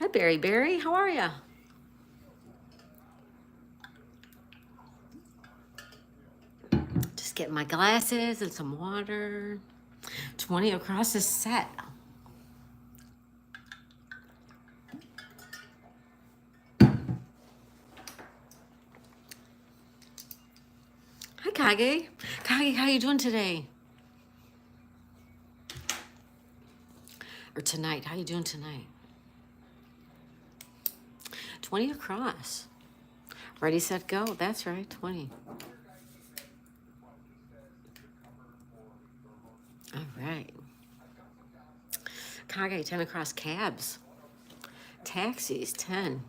Hi, Berry. How are ya? Just getting my glasses and some water. 20 across the set. Hi, Kage. Kage, how you doing today? Or tonight? How you doing tonight? 20 across. Ready, set, go. That's right, 20. All right. Kage, 10 across cabs. Taxis, 10.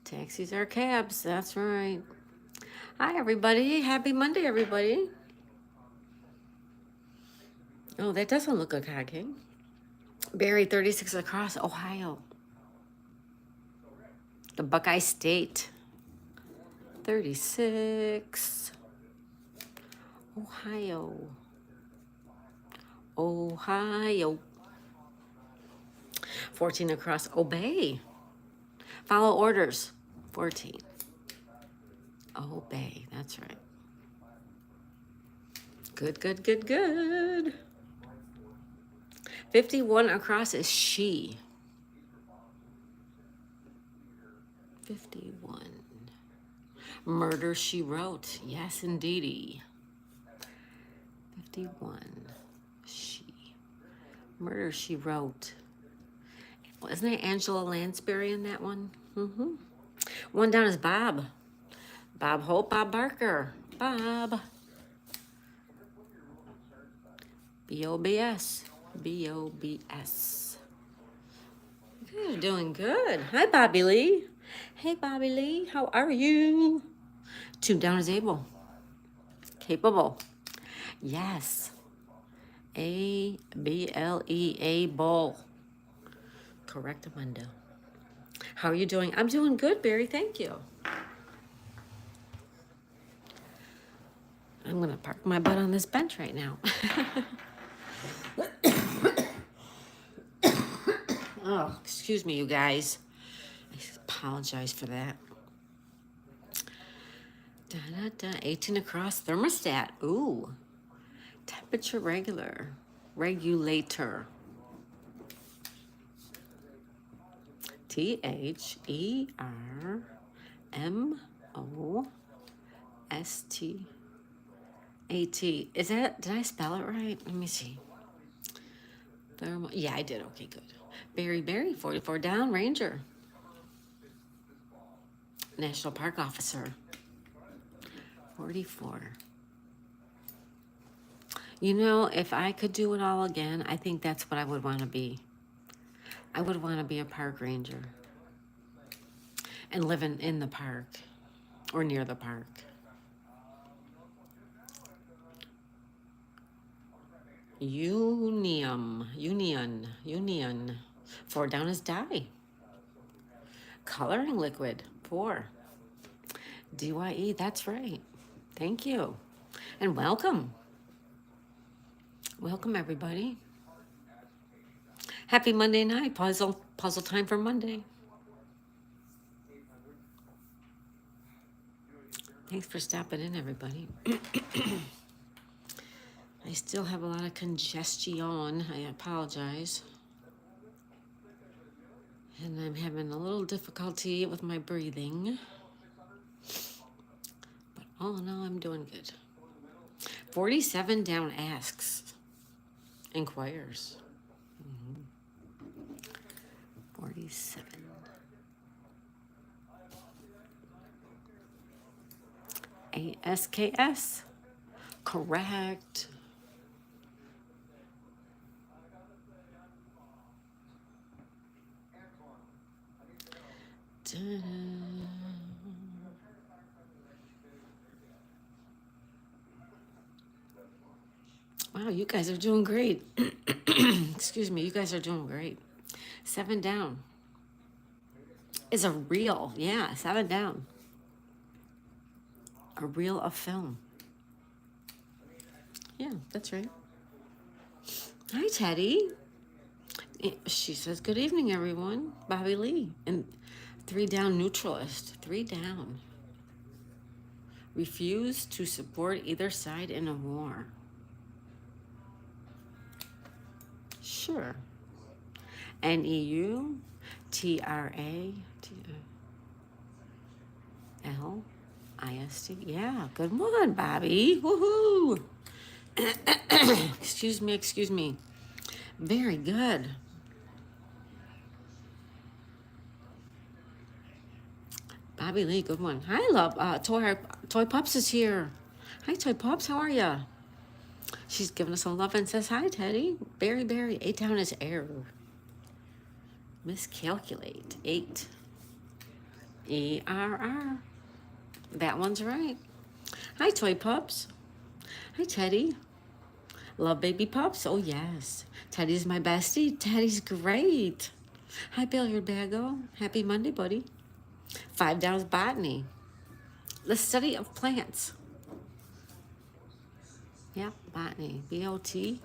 Taxis are cabs. That's right. Hi, everybody. Happy Monday, everybody. Oh, that doesn't look good, Kage. Barry, 36 across, Ohio. The Buckeye State. 36. Ohio. Ohio. 14 across, obey. Follow orders. 14. Obey. That's right. Good. 51 across is she. 51. Murder, she wrote. Yes, indeedy. 51. She. Murder, she wrote. Well, isn't it Angela Lansbury in that one? Mm-hmm. One down is Bob. Bob Hope, Bob Barker. Bob. B-O-B-S. B-O-B-S. You guys are doing good. Hi, Bobby Lee. Hey, Bobby Lee. How are you? Two down is able. Capable. Yes. A-B-L-E, able. Correct, Amanda. How are you doing? I'm doing good, Barry. Thank you. I'm going to park my butt on this bench right now. Oh, excuse me, you guys. I apologize for that. 18 across, thermostat. Ooh. Temperature regulator. T-H-E-R-M-O-S-T-A-T. Is that, did I spell it right? Let me see. Yeah, I did. Okay, good. Barry, 44 down, ranger. National Park Officer. 44. You know, if I could do it all again, I think that's what I would want to be. I would want to be a park ranger and live in the park or near the park. Union. 4 down is dye. Coloring liquid, 4. DYE, that's right. Thank you. And welcome. Welcome, everybody. Happy Monday night. Puzzle time for Monday. Thanks for stopping in, everybody. I still have a lot of congestion. I apologize. And I'm having a little difficulty with my breathing. But all in all, I'm doing good. 47 down asks. Inquires. 47. ASKS. Correct. Da-da. Wow, you guys are doing great. Excuse me, you guys are doing great. 7 down is a reel. Yeah, 7 down. A reel of film. Yeah, that's right. Hi, Teddy. She says, good evening, everyone. Bobby Lee. And 3 down neutralist. 3 down. Refuse to support either side in a war. Sure. NEUTRALIST. Yeah, good one, Bobby. Woohoo. Excuse me. Very good. Bobby Lee, good one. Hi, love. Toy Pups is here. Hi, Toy Pups. How are ya? She's giving us some love and says, hi, Teddy. Berry. 8 down is error. Miscalculate. 8. ERR. That one's right. Hi, Toy Pups. Hi, Teddy. Love baby pups. Oh, yes. Teddy's my bestie. Teddy's great. Hi, Billiard Baggo. Happy Monday, buddy. 5 down is botany. The study of plants. Yep, botany. BOTANY.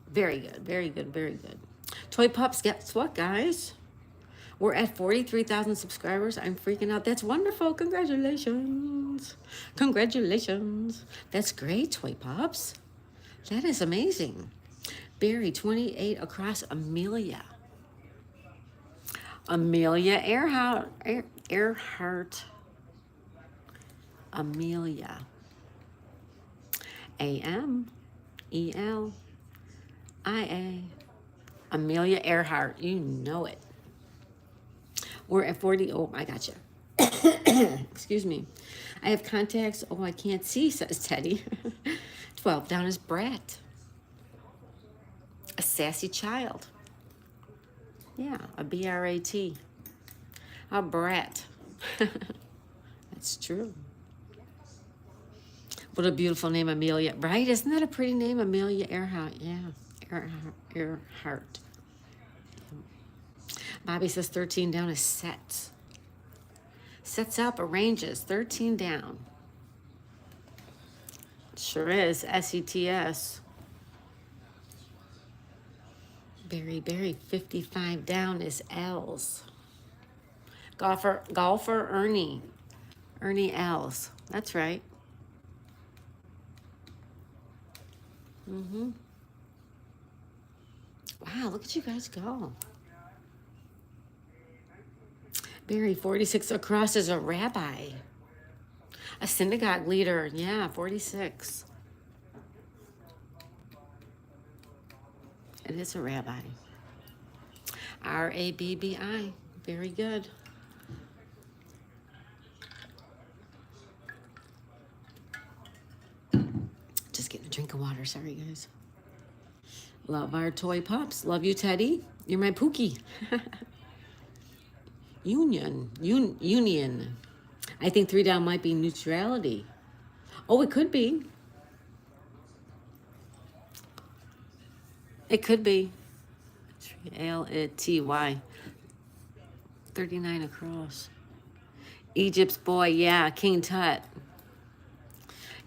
Very good. Toy Pups, guess what, guys? We're at 43,000 subscribers. I'm freaking out. That's wonderful. Congratulations. That's great, Toy Pups. That is amazing. Barry, 28 across. Amelia. Earhart. Amelia. AMELIA. Amelia Earhart. You know it. We're at 40. Oh, I got you. Excuse me. I have contacts. Oh, I can't see, says Teddy. 12 down is Brat. A sassy child. Yeah, a BRAT. A brat. That's true. What a beautiful name, Amelia. Right? Isn't that a pretty name, Amelia Earhart? Yeah, Earhart. Bobby says 13 down is sets. Sets up, arranges. 13 down. Sure is. SETS. Berry. 55 down is L's. Golfer Ernie. Ernie L's. That's right. Wow, look at you guys go. Barry, 46 across is a rabbi. A synagogue leader. Yeah, 46. It is a rabbi. RABBI. Very good. Just getting a drink of water. Sorry, guys. Love our Toy Pups. Love you, Teddy. You're my Pookie. Union. I think 3 down might be neutrality. Oh, it could be. It could be. LTY. 39 across. Egypt's boy, yeah, King Tut.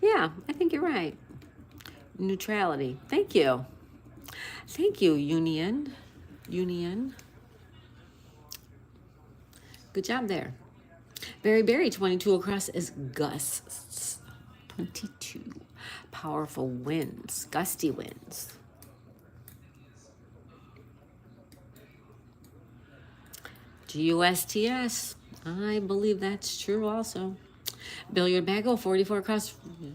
Yeah, I think you're right. Neutrality. Thank you. Union. Good job there. Berry, 22 across is gusts. 22. Powerful winds. Gusty winds. GUSTS. I believe that's true also. Billiard Bagel, 44 across.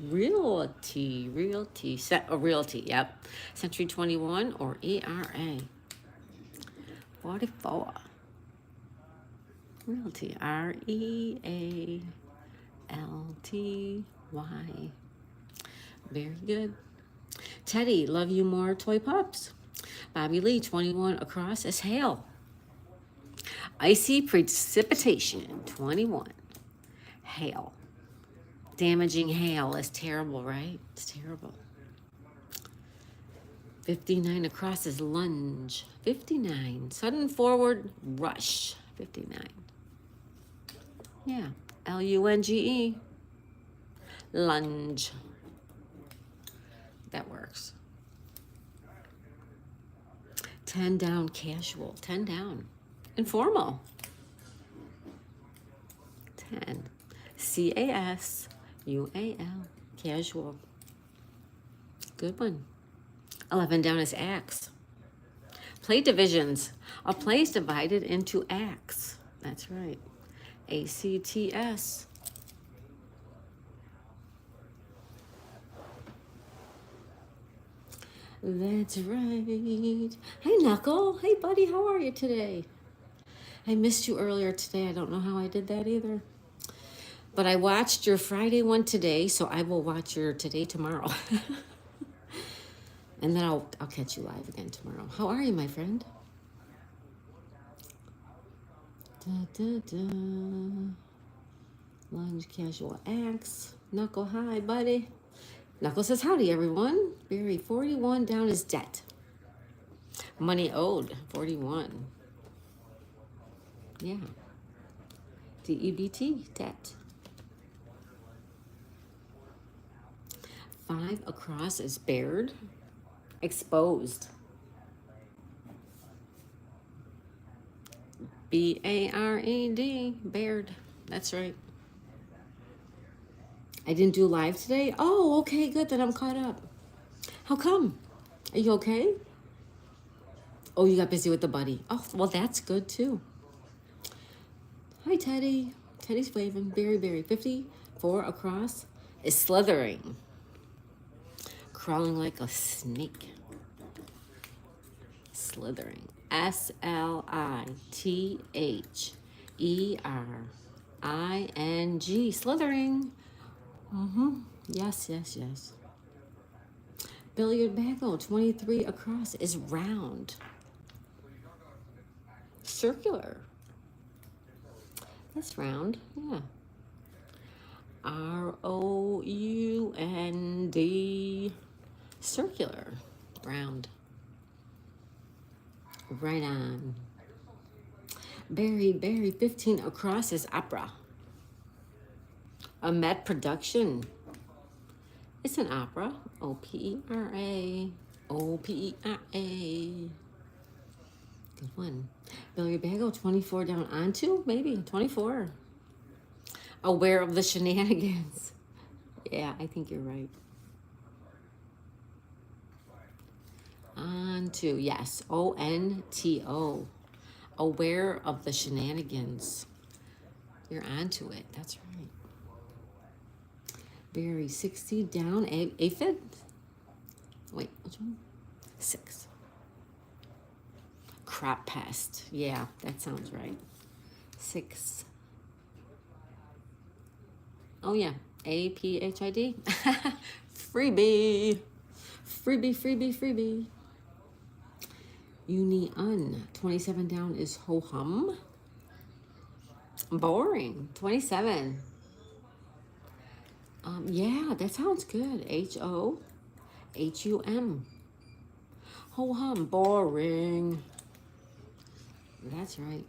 Realty. Realty, yep. Century 21 or ERA. 44. Realty. REALTY. Very good. Teddy, love you more, Toy Pups. Bobby Lee, 21 across is hail. Icy precipitation, 21. Hail. Damaging hail is terrible, right? It's terrible. 59 across is lunge. 59. Sudden forward rush. 59. Yeah. LUNGE. Lunge. That works. 10 down, casual. 10 down, informal. 10, C-A-S-U-A-L, casual. Good one. 11 down is acts. Play divisions. A play is divided into acts. That's right. A-C-T-S. That's right. Hey, Knuckle. Hey, buddy. How are you today? I missed you earlier today. I don't know how I did that either. But I watched your Friday one today, so I will watch your today tomorrow. And then I'll catch you live again tomorrow. How are you, my friend? Da, da, da. Lunge, casual acts. Knuckle, hi, buddy. Knuckle says, howdy, everyone. Barry, 41 down is debt. Money owed, 41. Yeah. D-E-B-T, debt. 5 across is bared. Exposed. B-A-R-E-D, bared. That's right. I didn't do live today. Oh, okay, good. Then I'm caught up. How come? Are you okay? Oh, you got busy with the buddy. Oh, well, that's good too. Hi, Teddy. Teddy's waving. Berry. 54 across is slithering. Crawling like a snake. Slithering. S-L-I-T-H-E-R-I-N-G. Slithering. Yes. Billiard bagel, 23 across is round. Circular. That's round, yeah. R-O-U-N-D. Circular. Round. Right on. Berry, 15 across is opera. A Met production. It's an opera. O-P-E-R-A. O-P-E-R-A. Good one. Billiard bagel, 24 down onto, maybe 24. Aware of the shenanigans. Yeah, I think you're right. Onto, yes. O-N-T-O. Aware of the shenanigans. You're onto it. That's right. Berry, 60 down. Aphid? Wait, which one? 6. Crop pest. Yeah, that sounds right. 6. Oh, yeah. A-P-H-I-D. Freebie. Freebie. Uni-un. 27 down is ho-hum. Boring. 27. Yeah, that sounds good. H-O-H-U-M. Ho-hum. Boring. That's right.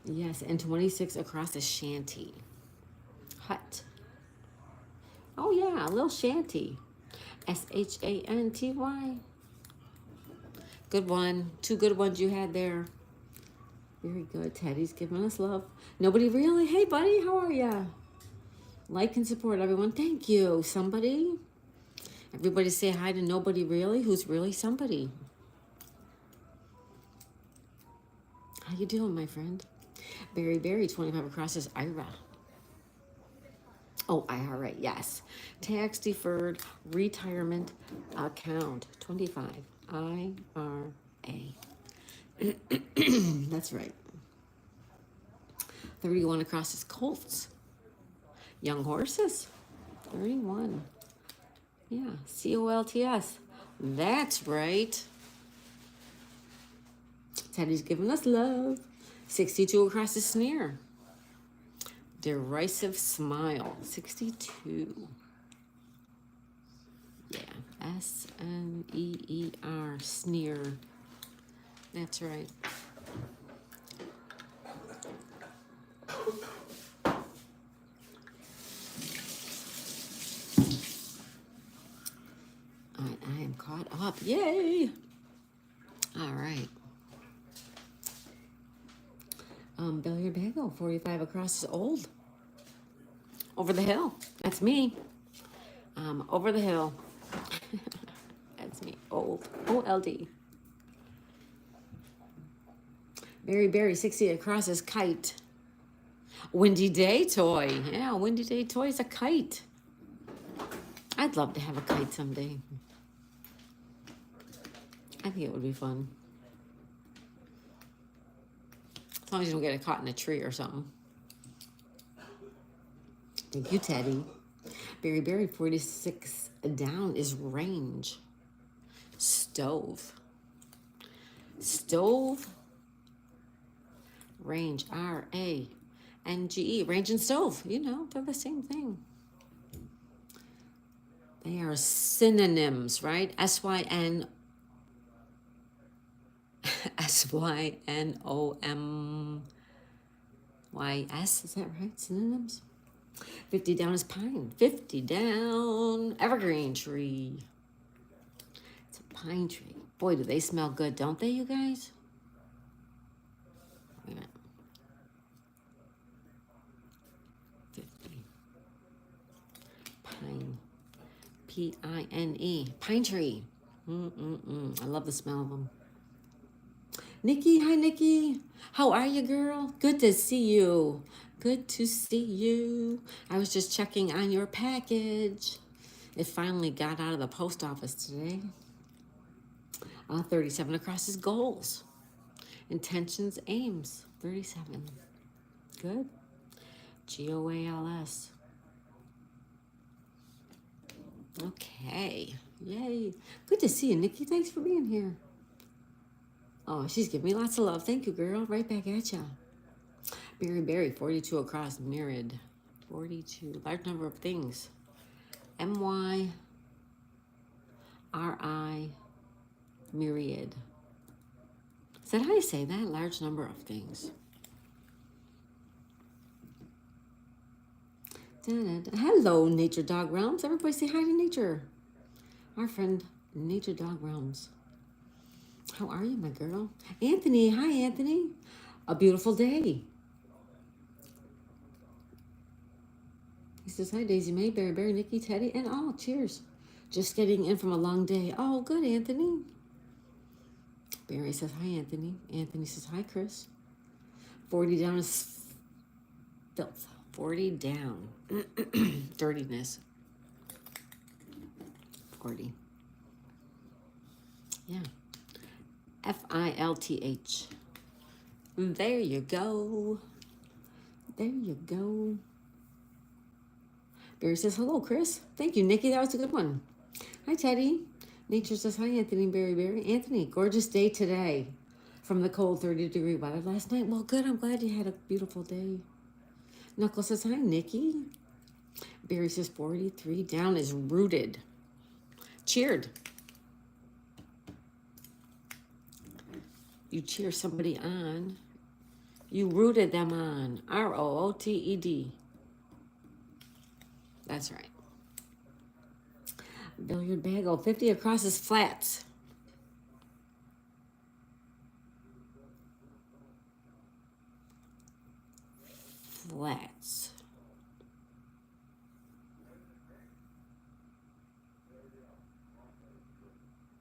Yes, and 26 across is shanty. Hut. Oh, yeah, a little shanty. S-H-A-N-T-Y. Good one. 2 good ones you had there. Very good. Teddy's giving us love. Nobody really? Hey, buddy, how are ya? Like and support, everyone. Thank you. Somebody? Everybody say hi to nobody really? Who's really somebody? How you doing, my friend? Berry, 25 across is Ira. Oh, IRA, yes. Tax deferred retirement account, 25, IRA. That's right. 31 across is colts. Young horses, 31. Yeah, C-O-L-T-S. That's right. Teddy's giving us love. 62 across is sneer. Derisive smile, 62. Yeah, S-N-E-E-R, sneer. That's right. caught up. Yay! All right. Billiard Bagel, 45 across is old. Over the hill. That's me. Over the hill. That's me. Old. O-L-D. Berry, 60 across is kite. Windy Day toy. Yeah, Windy Day toy is a kite. I'd love to have a kite someday. I think it would be fun. As long as you don't get it caught in a tree or something. Thank you, Teddy. Berry, 46 down is range. Stove. Stove. Range, R-A-N-G-E. Range and stove. You know, they're the same thing. They are synonyms, right? S-Y-N S-Y-N-O-M-Y-S. Is that right? Synonyms? 50 down is pine. 50 down. Evergreen tree. It's a pine tree. Boy, do they smell good, don't they, you guys? Wait a minute. 50. Pine. P-I-N-E. Pine tree. I love the smell of them. Nikki, hi Nikki. How are you, girl? Good to see you. Good to see you. I was just checking on your package. It finally got out of the post office today. 37 across is goals. Intentions, aims. 37. Good. G-O-A-L-S. Okay. Yay. Good to see you, Nikki. Thanks for being here. Oh, she's giving me lots of love. Thank you, girl. Right back at ya. Berry, 42 across, myriad. 42. Large number of things. M-Y-R-I, myriad. Is that how you say that? Large number of things. Hello, Nature Dog Realms. Everybody say hi to Nature. Our friend, Nature Dog Realms. How are you, my girl? Anthony, hi, Anthony. A beautiful day. He says, hi, Daisy May, Berry, Nikki, Teddy, and all. Cheers. Just getting in from a long day. Oh, good, Anthony. Barry says, hi, Anthony. Anthony says, hi, Chris. 40 down is filth. 40 down. Dirtiness. 40. Yeah. F-I-L-T-H. There you go. There you go. Barry says, hello, Chris. Thank you, Nikki. That was a good one. Hi, Teddy. Nature says, hi, Anthony, Berry. Anthony, gorgeous day today. From the cold 30-degree weather last night. Well, good. I'm glad you had a beautiful day. Knuckle says, hi, Nikki. Barry says, 43 down is rooted. Cheered. You cheer somebody on. You rooted them on. R-O-O-T-E-D. That's right. Billiard Bagel, 50 across is flats. Flats.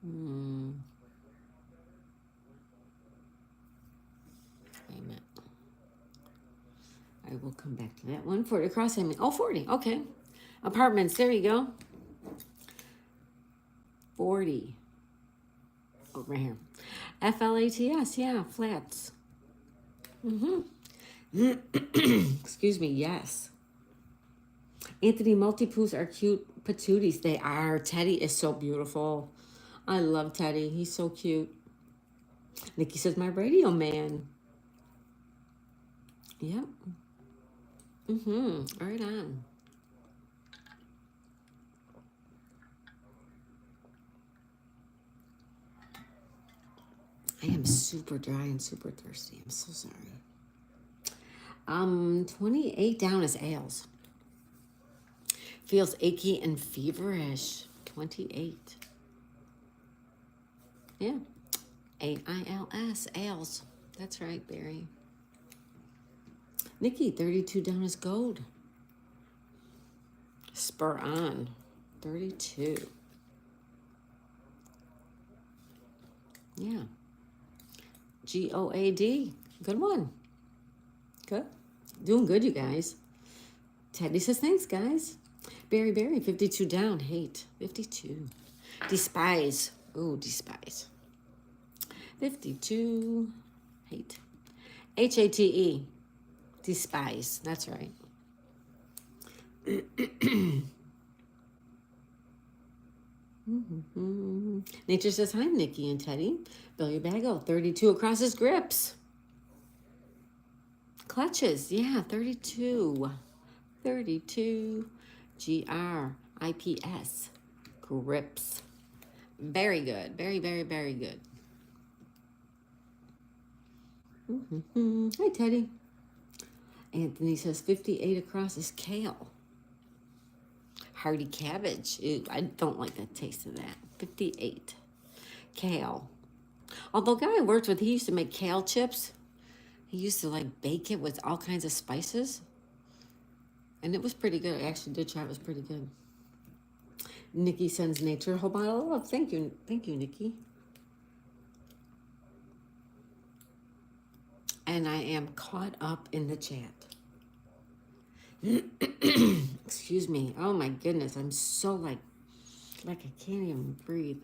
Wait a minute. I will come back to that one. 40 across, I mean, oh, 40, okay. Apartments, there you go. 40. Oh, right here. F-L-A-T-S, yeah, flats. Excuse me, yes. Anthony, multi-poos are cute patooties. They are. Teddy is so beautiful. I love Teddy. He's so cute. Nikki says, my radio man. Yep. Right on. I am super dry and super thirsty. I'm so sorry. 28 down is ales. Feels achy and feverish. 28. Yeah. A-I-L-S. Ales. That's right, Barry. Nikki, 32 down is gold. Spur on. 32. Yeah. G-O-A-D. Good one. Good. Doing good, you guys. Teddy says, thanks, guys. Barry, 52 down. Hate. 52. Despise. Ooh, despise. 52. Hate. H-A-T-E. Despise. That's right. Nature says, hi, Nikki and Teddy. Billy Bagel, 32 across his grips. Clutches, yeah, 32. 32. G-R-I-P-S. Grips. Very good. Very, very, very good. Hi, Teddy. Anthony says 58 across is kale. Hearty cabbage. Ew, I don't like the taste of that. 58. Kale. Although the guy I worked with, he used to make kale chips. He used to like bake it with all kinds of spices. And it was pretty good. I actually did try it. It was pretty good. Nikki sends nature a whole bottle of love. Thank you. Thank you, Nikki. And I am caught up in the chat. Excuse me. Oh my goodness. I'm so like I can't even breathe.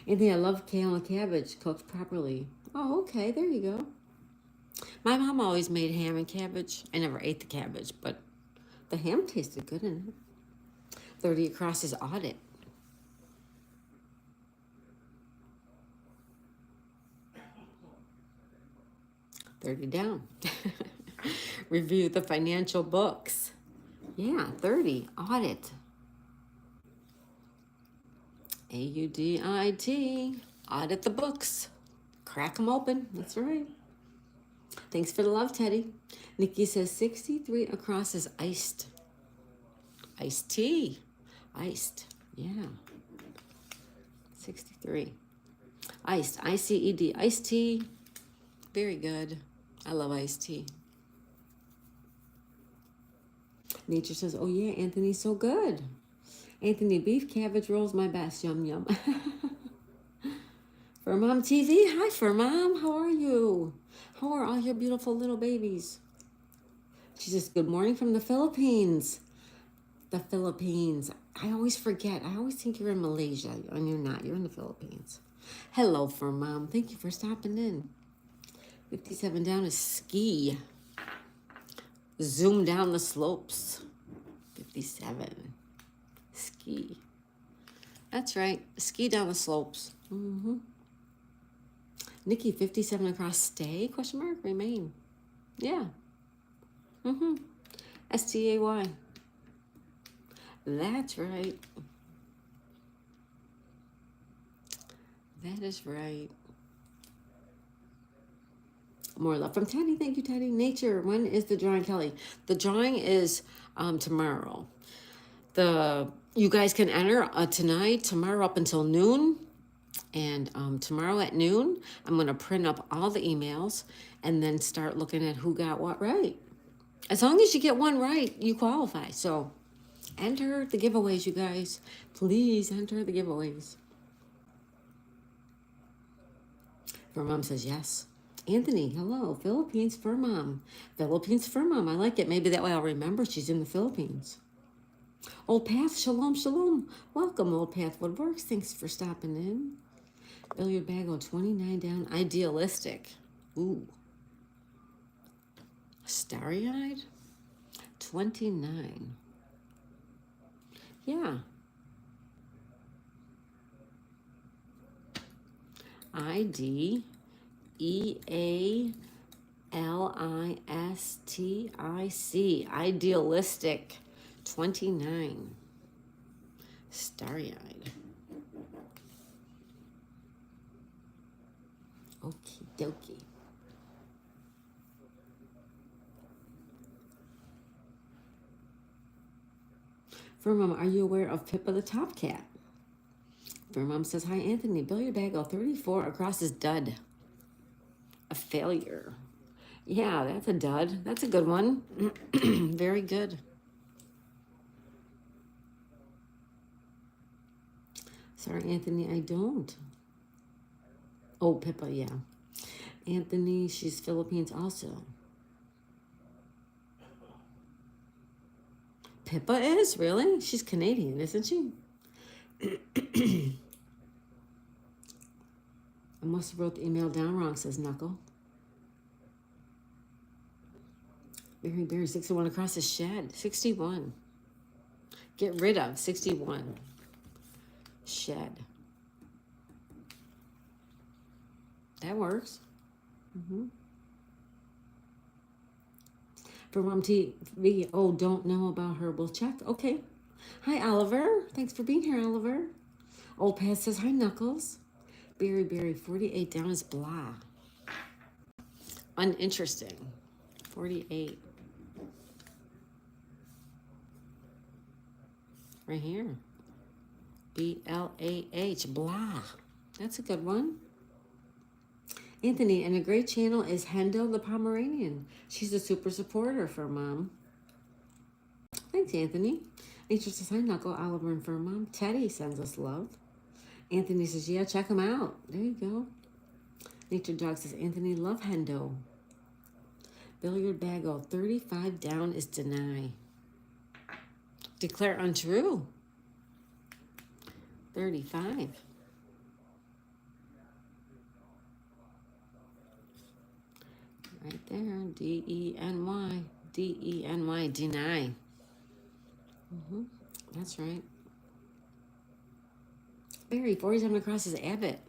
Anthony, I love kale and cabbage cooked properly. Oh, okay. There you go. My mom always made ham and cabbage. I never ate the cabbage, but the ham tasted good in it. 30 across is audit. $30 down. Review the financial books. Yeah, 30. Audit. A-U-D-I-T. Audit the books. Crack them open. That's right. Thanks for the love, Teddy. Nikki says 63 across is iced. Iced tea. Iced. Yeah. 63. Iced. I-C-E-D. Iced tea. Very good. I love iced tea. Nature says, oh yeah, Anthony's so good. Anthony, beef cabbage rolls my best. Yum, yum. For Mom TV. Hi, For Mom. How are you? How are all your beautiful little babies? She says, good morning from the Philippines. The Philippines. I always forget. I always think you're in Malaysia, and you're not. You're in the Philippines. Hello, For Mom. Thank you for stopping in. 57 down is ski. Zoom down the slopes. 57. Ski. That's right. Ski down the slopes. Nikki, 57 across stay? Question mark? Remain. Yeah. S-T-A-Y. That's right. That is right. More love from Teddy. Thank you, Teddy. Nature, when is the drawing, Kelly? The drawing is tomorrow. You guys can enter tonight, tomorrow up until noon. And tomorrow at noon, I'm going to print up all the emails and then start looking at who got what right. As long as you get one right, you qualify. So enter the giveaways, you guys. Please enter the giveaways. For Mom says yes. Anthony, hello. Philippines for Mom. Philippines for Mom. I like it. Maybe that way I'll remember she's in the Philippines. Old Path, shalom, shalom. Welcome, Old Path Woodworks. Thanks for stopping in. Billiard Bagel, 29 down. Idealistic. Ooh. Starry-eyed? 29. Yeah. I-D-E-A-L-I-S-T-I-C. Idealistic. 29. Starry-eyed. Okie dokie. For Mom, are you aware of Pippa the Top Cat? Your mom says, hi, Anthony. Billiard bag, 34 across is dud. A failure. Yeah, that's a dud. That's a good one. Very good. Sorry, Anthony, I don't. Oh, Pippa, yeah. Anthony, she's Philippines also. Pippa is? Really? She's Canadian, isn't she? I must have wrote the email down wrong, says Knuckle. Berry, 61 across the shed. 61. Get rid of 61. Shed. That works. For Mom TV, oh, don't know about her. We'll check. Okay. Hi, Oliver. Thanks for being here, Oliver. Old Pat says, hi, Knuckles. Berry, 48 down is blah. Uninteresting. 48. Right here. BLAH, blah. That's a good one. Anthony, and a great channel is Hendo the Pomeranian. She's a super supporter for Mom. Thanks, Anthony. Nature says, hi, Knuckle, Oliver, and for Mom. Teddy sends us love. Anthony says, yeah, check him out. There you go. Nature Dog says, Anthony, love Hendo. Billiard bag, 35 down is deny. Declare untrue. 35. Right there. D-E-N-Y. D-E-N-Y. Deny. That's right. Barry, 47 across is Abbott.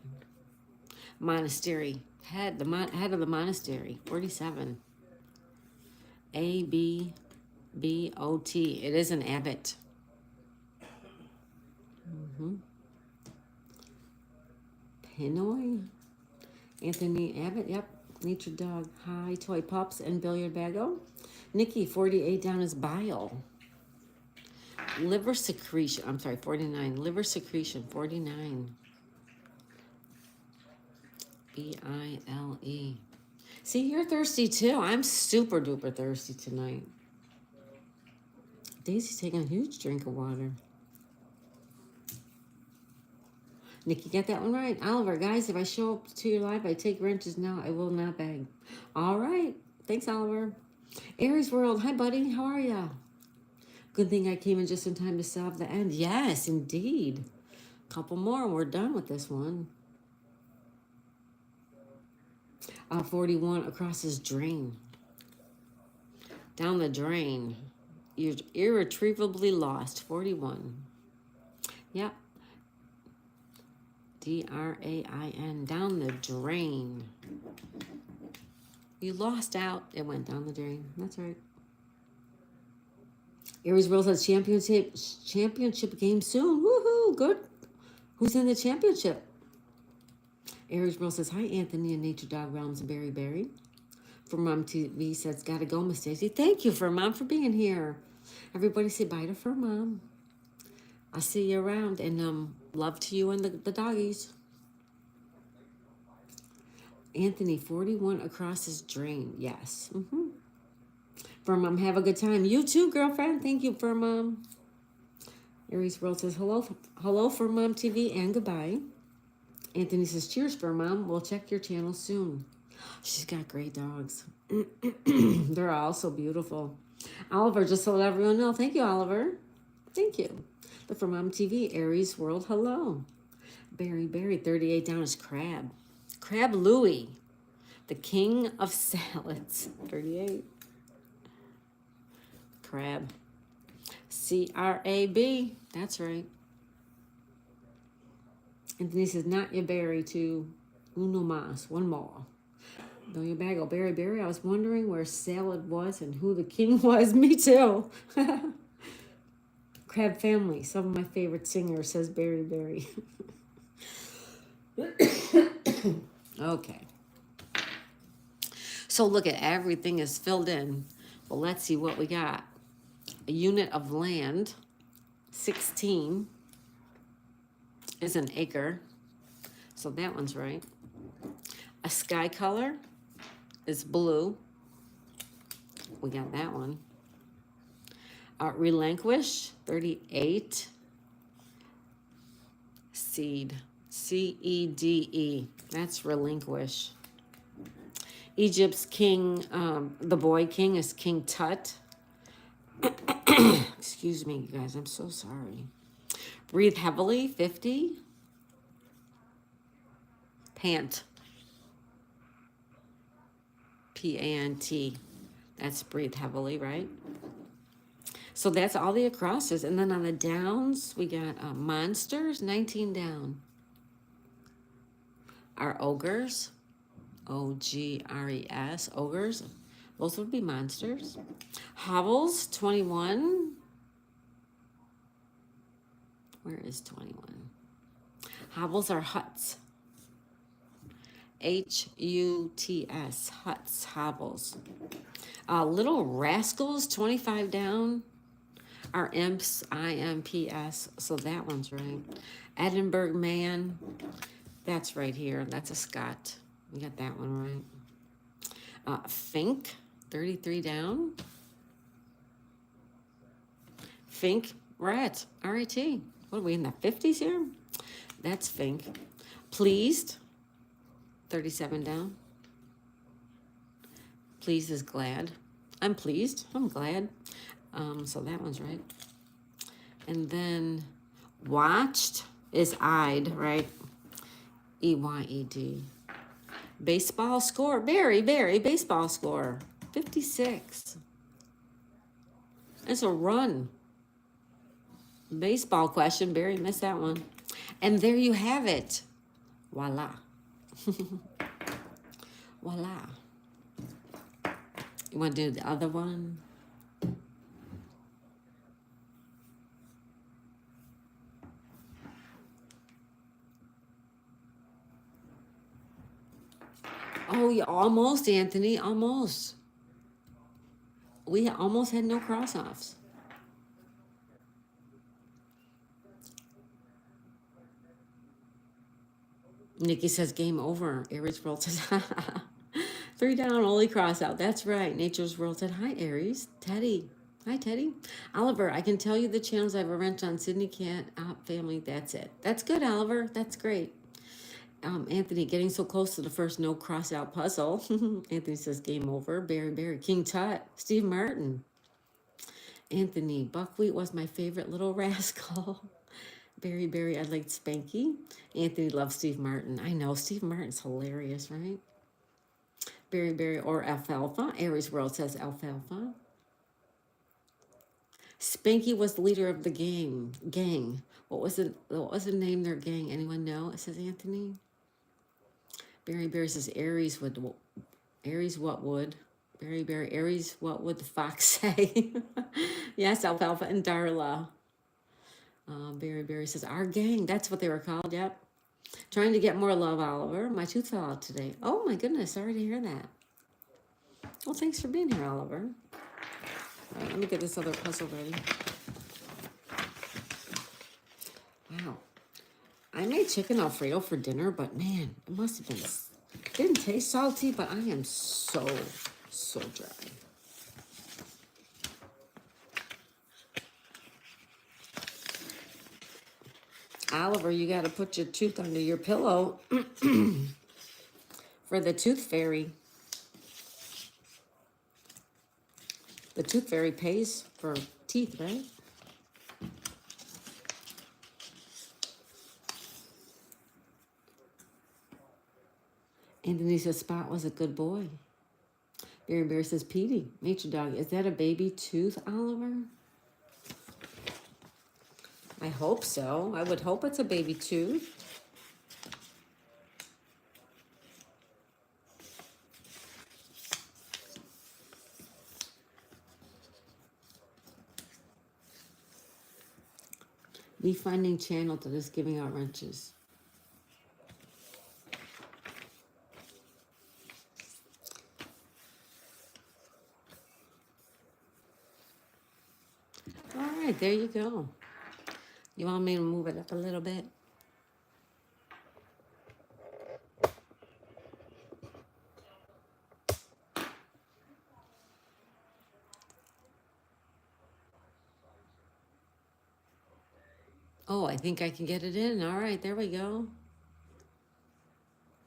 Monastery. Head of the monastery. 47. A-B-B-O-T. It is an Abbott. Pinoy. Anthony Abbott. Yep. Nature Dog. Hi, Toy Pups and Billiard Bago. Nikki, 48 down is bile. Liver secretion. I'm sorry, 49. Liver secretion, 49. B-I-L-E. See, you're thirsty too. I'm super duper thirsty tonight. Daisy's taking a huge drink of water. Nikki, get that one right. Oliver, guys, if I show up to your live, I take wrenches now. I will not beg. All right. Thanks, Oliver. Aries World. Hi, buddy. How are ya? Good thing I came in just in time to solve the end. Yes, indeed. Couple more and we're done with this one. 41 across his drain. Down the drain. You're irretrievably lost. 41. Yep. D-R-A-I-N. Down the drain. You lost out. It went down the drain. That's right. Aries World says championship game soon. Woohoo! Good. Who's in the championship? Aries World says, hi, Anthony and Nature Dog Realms and Berry. For Mom TV says, gotta go, Miss Daisy. Thank you, for Mom, for being here. Everybody say bye to for Mom. I'll see you around, and love to you and the doggies. Anthony, 41 across his drain. Yes. For Mom, have a good time. You too, girlfriend. Thank you, for Mom. Aries World says, hello for Mom TV and goodbye. Anthony says, cheers, for Mom. We'll check your channel soon. She's got great dogs. They're all so beautiful. Oliver, just to let everyone know. Thank you, Oliver. Thank you. The For Mom TV, Aries World, hello. Berry, 38 down is Crab. Crab Louie, the king of salads. 38. Crab. C-R-A-B. That's right. Anthony says, not your berry to uno más. One more. Know your bag. Oh, Berry. I was wondering where salad was and who the king was. Me too. Crab Family. Some of my favorite singers, says Berry. Okay. So look at everything is filled in. Well, let's see what we got. A unit of land, 16. is an acre. So that one's right. A sky color is blue. We got that one. Relinquish, 38. Seed, C-E-D-E. That's relinquish. Egypt's king, the boy king is King Tut. Excuse me, you guys, I'm so sorry. Breathe heavily, 50. Pant, P-A-N-T. That's breathe heavily, right? So that's all the acrosses. And then on the downs, we got monsters, 19 down. Our ogres, O-G-R-E-S, ogres. Those would be monsters. Hovels, 21. Where is 21? Hovels are huts. H-U-T-S, huts, hovels. Little rascals, 25 down. Are imps, I-M-P-S, so that one's right. Edinburgh man, that's right here. That's a Scot. We got that one right. Fink, 33 down. Fink, rat, R-A-T. What are we in the 50s here? That's Fink. Pleased, 37 down. Pleased is glad. I'm pleased. I'm glad. So that one's right. And then watched is eyed, right? E-Y-E-D. Baseball score. Barry, baseball score. 56. It's a run. Baseball question. Barry missed that one. And there you have it. Voila. Voila. You want to do the other one? Oh, yeah, almost, Anthony, almost. We almost had no cross-offs. Nikki says game over. Aries World says, 3 down, only cross out. That's right. Nature's World said, hi, Aries. Teddy. Hi, Teddy. Oliver, I can tell you the channels I have a wrench on. Sydney Cat, Family, that's it. That's good, Oliver. That's great. Anthony, getting so close to the first no cross out puzzle. Anthony says game over. Barry, King Tut, Steve Martin. Anthony, buckwheat was my favorite little rascal. Barry, I liked Spanky. Anthony loves Steve Martin. I know, Steve Martin's hilarious, right? Barry, or Alfalfa. Aries World says Alfalfa. Spanky was the leader of the gang. What was the name of their gang? Anyone know? It says Anthony. Barry says Aries what would? Barry, Aries, what would the fox say? Yes, Alfalfa and Darla. Barry says, our gang, that's what they were called, yep. Trying to get more love, Oliver. My tooth fell out today. Oh my goodness, sorry to hear that. Well, thanks for being here, Oliver. All right, let me get this other puzzle ready. Wow. I made chicken Alfredo for dinner, but man, it must have been, didn't taste salty, but I am so dry. Oliver, you got to put your tooth under your pillow for the tooth fairy. The tooth fairy pays for teeth, right? Anthony says Spot was a good boy. Barry says Petey, nature dog. Is that a baby tooth, Oliver? I hope so. I would hope it's a baby tooth. Me finding channel that is giving out wrenches. All right, there you go. You want me to move it up a little bit? Oh, I think I can get it in. All right, there we go.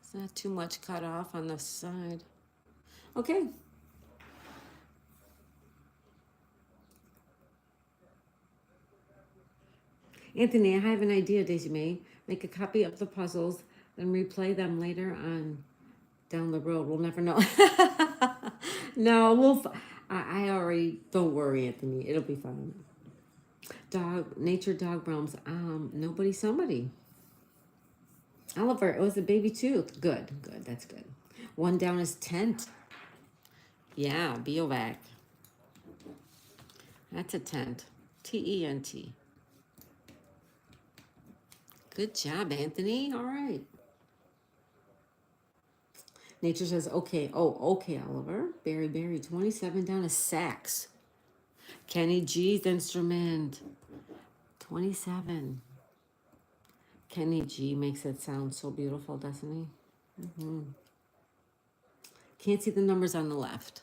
It's not too much cut off on the side. Okay. Anthony, I have an idea, Daisy May. Make a copy of the puzzles, then replay them later on down the road. We'll never know. No, I already, don't worry, Anthony. It'll be fine. Nature dog realms. Nobody, somebody. Oliver, it was a baby tooth. Good, good, that's good. One down is tent. Yeah, Biovac. That's a tent. T-E-N-T. Good job, Anthony. All right. Nature says, okay. Oh, okay, Oliver. Berry, 27 down is sax. Kenny G's instrument. 27. Kenny G makes it sound so beautiful, doesn't he? Can't see the numbers on the left.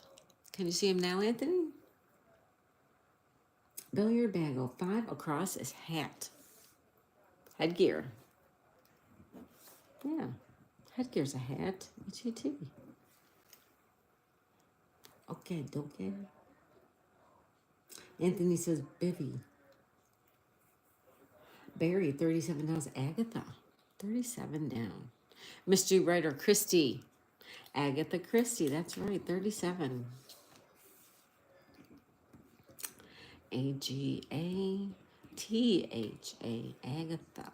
Can you see him now, Anthony? Billiard bagel. 5 across is hat. Headgear. Yeah. Headgear's a hat. H-A-T. Okay, okay. Anthony says Bivy. Barry, 37 down is Agatha. 37 down. Mystery writer Christy. Agatha Christie, that's right, 37. A-G-A-T-H-A, Agatha.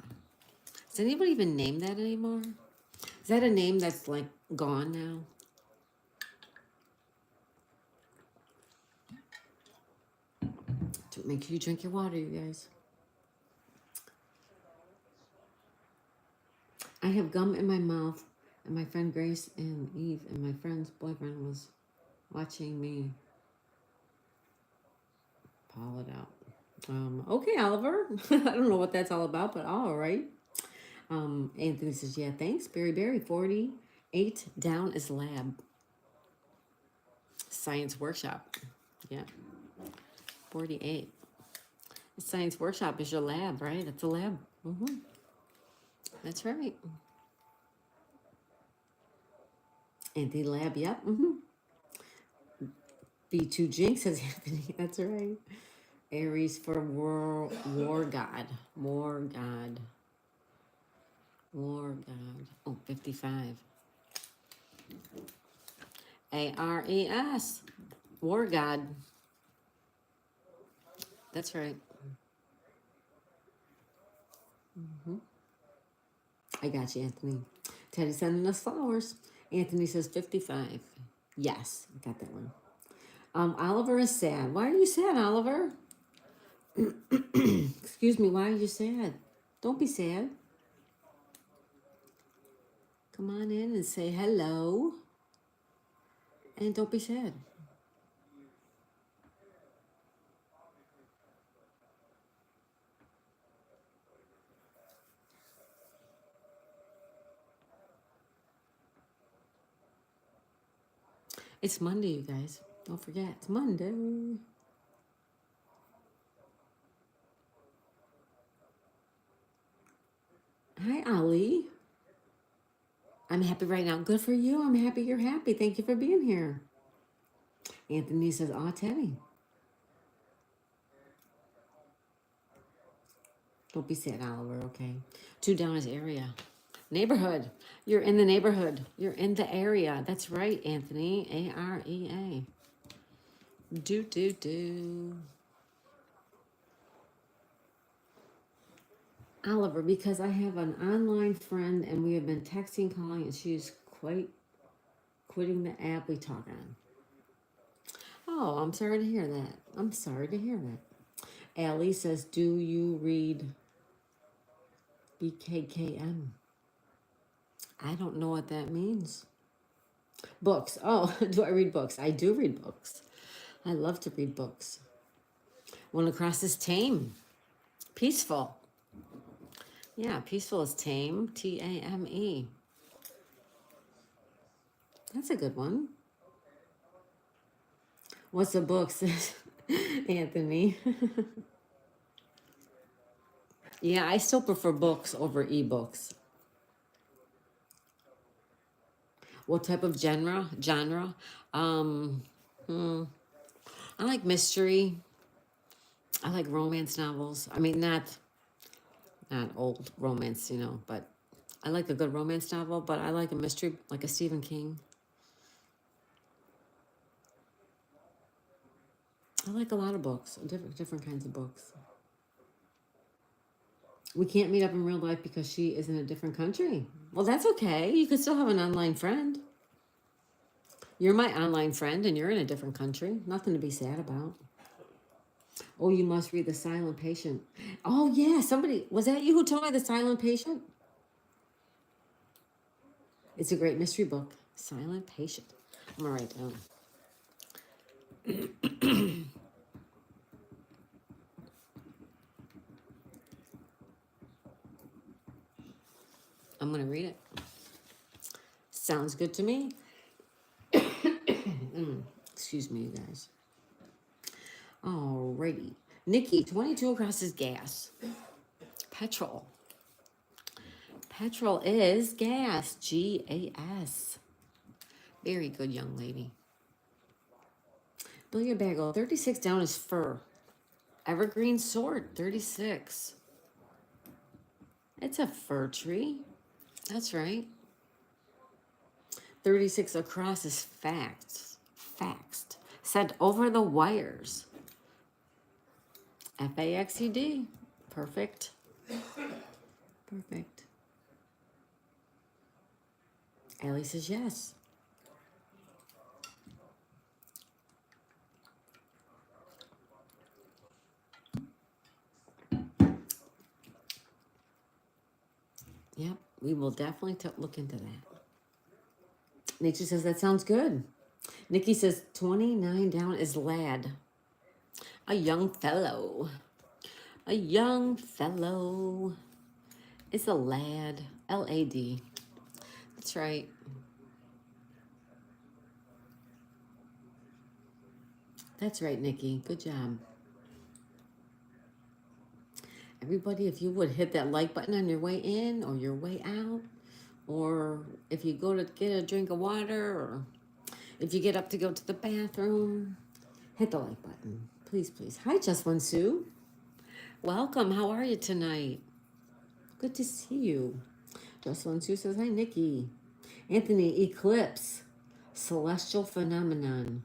Does anybody even name that anymore? Is that a name that's like gone now? Make sure you drink your water, you guys. I have gum in my mouth, and my friend Grace and Eve and my friend's boyfriend was watching me pull it out. Okay, Oliver. I don't know what that's all about, but all right. Anthony says, yeah, thanks. Berry, 48 down is lab. Science workshop. Yeah. 48. The science workshop is your lab, right? It's a lab. That's right. Anthony lab, yep. B2 Jinx says Anthony. That's right. Aries for war god. War god. War god. Oh, 55. A-R-E-S. War god. That's right. I got you, Anthony. Teddy sending us flowers. Anthony says 55. Yes, got that one. Oliver is sad. Why are you sad, Oliver? Excuse me, why are you sad? Don't be sad. Come on in and say hello. And don't be sad. It's Monday, you guys. Don't forget, it's Monday. Hi, Ali. I'm happy right now. Good for you. I'm happy you're happy. Thank you for being here. Anthony says, aw, Teddy. Don't be sad, Oliver, okay? 2 down is area. Neighborhood. You're in the neighborhood. You're in the area. That's right, Anthony. A-R-E-A. Do. Oliver, because I have an online friend and we have been texting, calling, and she's quite quitting the app we talk on. Oh, I'm sorry to hear that. I'm sorry to hear that. Allie says, do you read BKKM? I don't know what that means. Books. Oh, do I read books? I do read books. I love to read books. One across is tame. Peaceful. Yeah, peaceful is tame. T-A-M-E. That's a good one. What's the book, says Anthony? Yeah, I still prefer books over ebooks. What type of genre? Genre? Um, hmm, I like mystery. I like romance novels. I mean, not old romance, you know, but I like a good romance novel. But I like a mystery, like a Stephen King. I like a lot of books, different kinds of books. We can't meet up in real life because she is in a different country. Well, that's okay. You could still have an online friend. You're my online friend and you're in a different country. Nothing to be sad about. Oh, you must read The Silent Patient. Oh, yeah. Somebody, was that you who told me The Silent Patient? It's a great mystery book. Silent Patient. I'm going to write down. I'm going to read it. Sounds good to me. Excuse me, you guys. Alrighty. Nikki, 22 across is gas. Petrol. Petrol is gas. Gas. Very good, young lady. Billiard bagel, 36 down is fur. Evergreen sword, 36. It's a fir tree. That's right. 36 across is facts. Faxed. Sent over the wires. FAXED. Perfect. Perfect. Allie says yes. Yep, we will definitely look into that. Nature says that sounds good. Nikki says 29 down is lad. A young fellow. A young fellow. It's a lad. L-A-D. That's right. That's right, Nikki. Good job. Everybody, if you would hit that like button on your way in or your way out, or if you go to get a drink of water, or if you get up to go to the bathroom, hit the like button. Please, please. Hi, Just One Sue. Welcome. How are you tonight? Good to see you. Just One Sue says, hi, Nikki. Anthony, eclipse. Celestial phenomenon.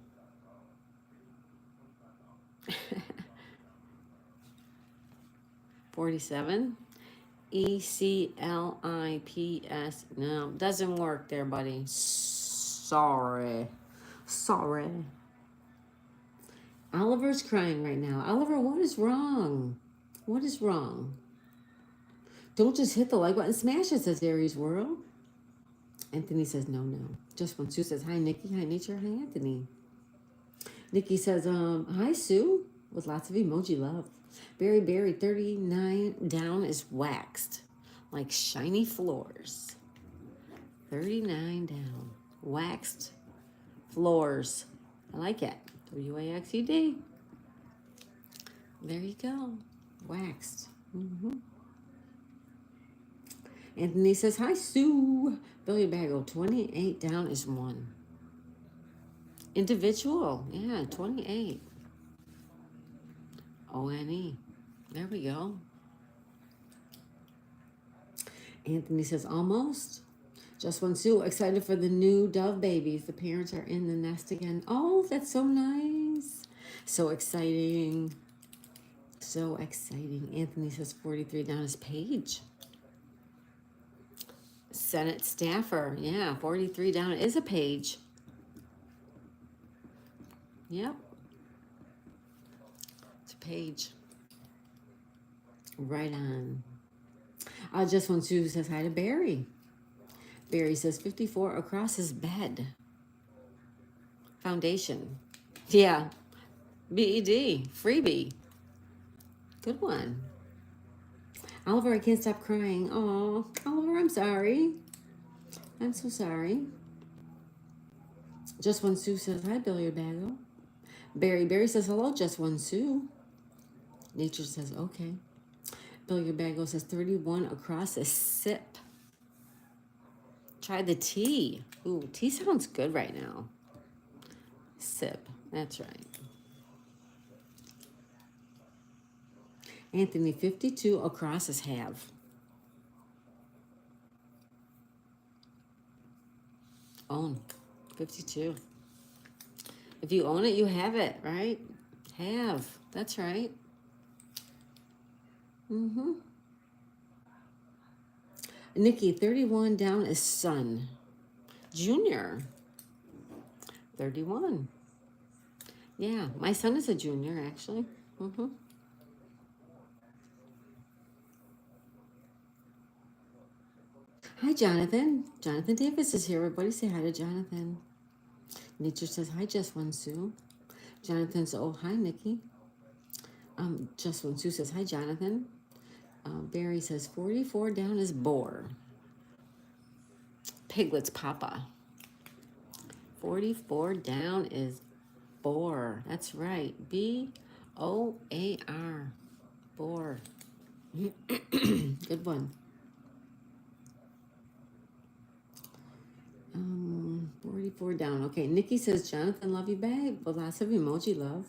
47. ECLIPS. No, doesn't work there, buddy. Sorry. Sorry. Oliver's crying right now. Oliver, what is wrong? What is wrong? Don't just hit the like button. Smash it, says Aries World. Anthony says, no, no. Just One Sue says, hi, Nikki. Hi, Nature. Hi, Anthony. Nikki says, hi, Sue. With lots of emoji love. Berry, 39 down is waxed. Like shiny floors. 39 down. Waxed floors. I like it. WAXED. There you go. Waxed. Anthony says, hi, Sue. Billy Bagel, 28 down is 1. Individual. Yeah, 28. ONE. There we go. Anthony says, almost. Just One Sue, excited for the new dove babies. The parents are in the nest again. Oh, that's so nice. So exciting. So exciting. Anthony says 43 down is Paige. Senate staffer. Yeah, 43 down is a Paige. Yep. It's a Paige. Right on. Just One Sue says hi to Barry. Barry says 54 across his bed. Foundation. Yeah. BED. Freebie. Good one. Oliver, I can't stop crying. Oh, Oliver, I'm sorry. I'm so sorry. Just One Sue says hi, Billiard Bagel. Barry says hello, Just One Sue. Nature says okay. Billiard Bagel says 31 across a sip. Try the tea. Ooh, tea sounds good right now. Sip. That's right. Anthony, 52 across is have. Own. 52. If you own it, you have it, right? Have. That's right. Mm-hmm. Nikki, 31 down is son. Junior. 31. Yeah, my son is a junior, actually. Mm-hmm. Hi, Jonathan. Jonathan Davis is here. Everybody say hi to Jonathan. Nature says, hi, Just One Sue. Jonathan says, oh, hi, Nikki. Just One Sue says, hi, Jonathan. Barry says, 44 down is boar. Piglet's papa. 44 down is boar. That's right. B-O-A-R. Boar. Good one. 44 down. Okay, Nikki says, Jonathan, love you, babe. Well, lots of emoji love.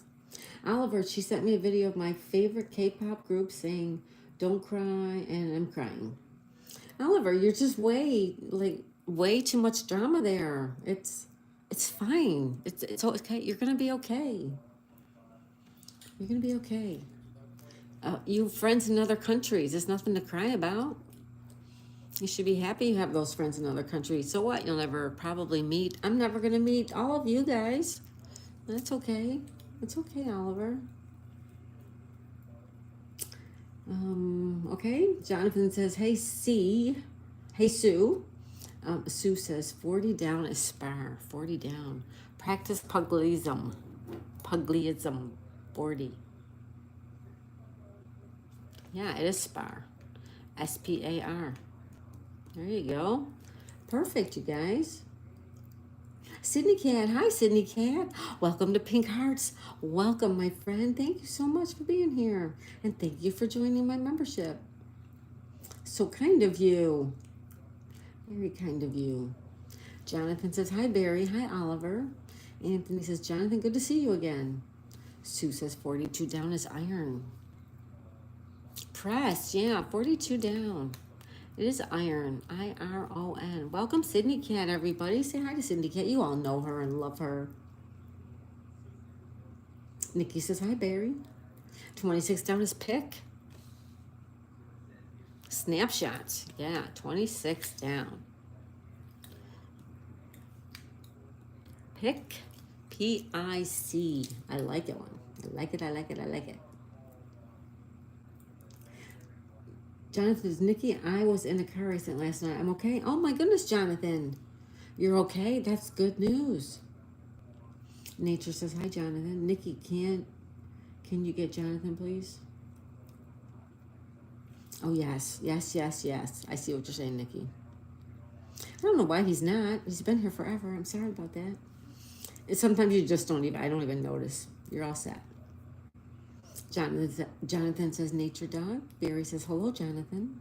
Oliver, she sent me a video of my favorite K-pop group saying, don't cry, and I'm crying. Oliver, you're just way too much drama there. It's fine. It's okay. You're gonna be okay. You're gonna be okay. You have friends in other countries. There's nothing to cry about. You should be happy you have those friends in other countries. So what? You'll never probably meet. I'm never gonna meet all of you guys. That's okay. It's okay, Oliver. Okay. Jonathan says, hey, C. Hey, Sue. Sue says 40 down is spar. 40 down. Practice pugilism. Pugilism. 40. Yeah, it is spar. S-P-A-R. There you go. Perfect, you guys. Sydney Cat. Hi, Sydney Cat. Welcome to Pink Hearts. Welcome, my friend. Thank you so much for being here. And thank you for joining my membership. So kind of you. Very kind of you. Jonathan says, hi, Barry. Hi, Oliver. Anthony says, Jonathan, good to see you again. Sue says, 42 down is iron. Press, yeah, 42 down. It is iron. I-R-O-N. Welcome, Sydney Cat, everybody. Say hi to Sydney Cat. You all know her and love her. Nikki says, hi, Barry. 26 down is pick. Snapshots. Yeah, 26 down. Pick. P-I-C. I like it one. I like it, I like it, I like it. Jonathan says, Nikki, I was in a car accident last night. I'm okay. Oh my goodness, Jonathan. You're okay? That's good news. Nature says, hi, Jonathan. Nikki, can you get Jonathan, please? Oh, yes. Yes, yes, yes. I see what you're saying, Nikki. I don't know why he's not. He's been here forever. I'm sorry about that. And sometimes you just don't even, I don't even notice. You're all set. Jonathan says, nature dog. Barry says, hello, Jonathan.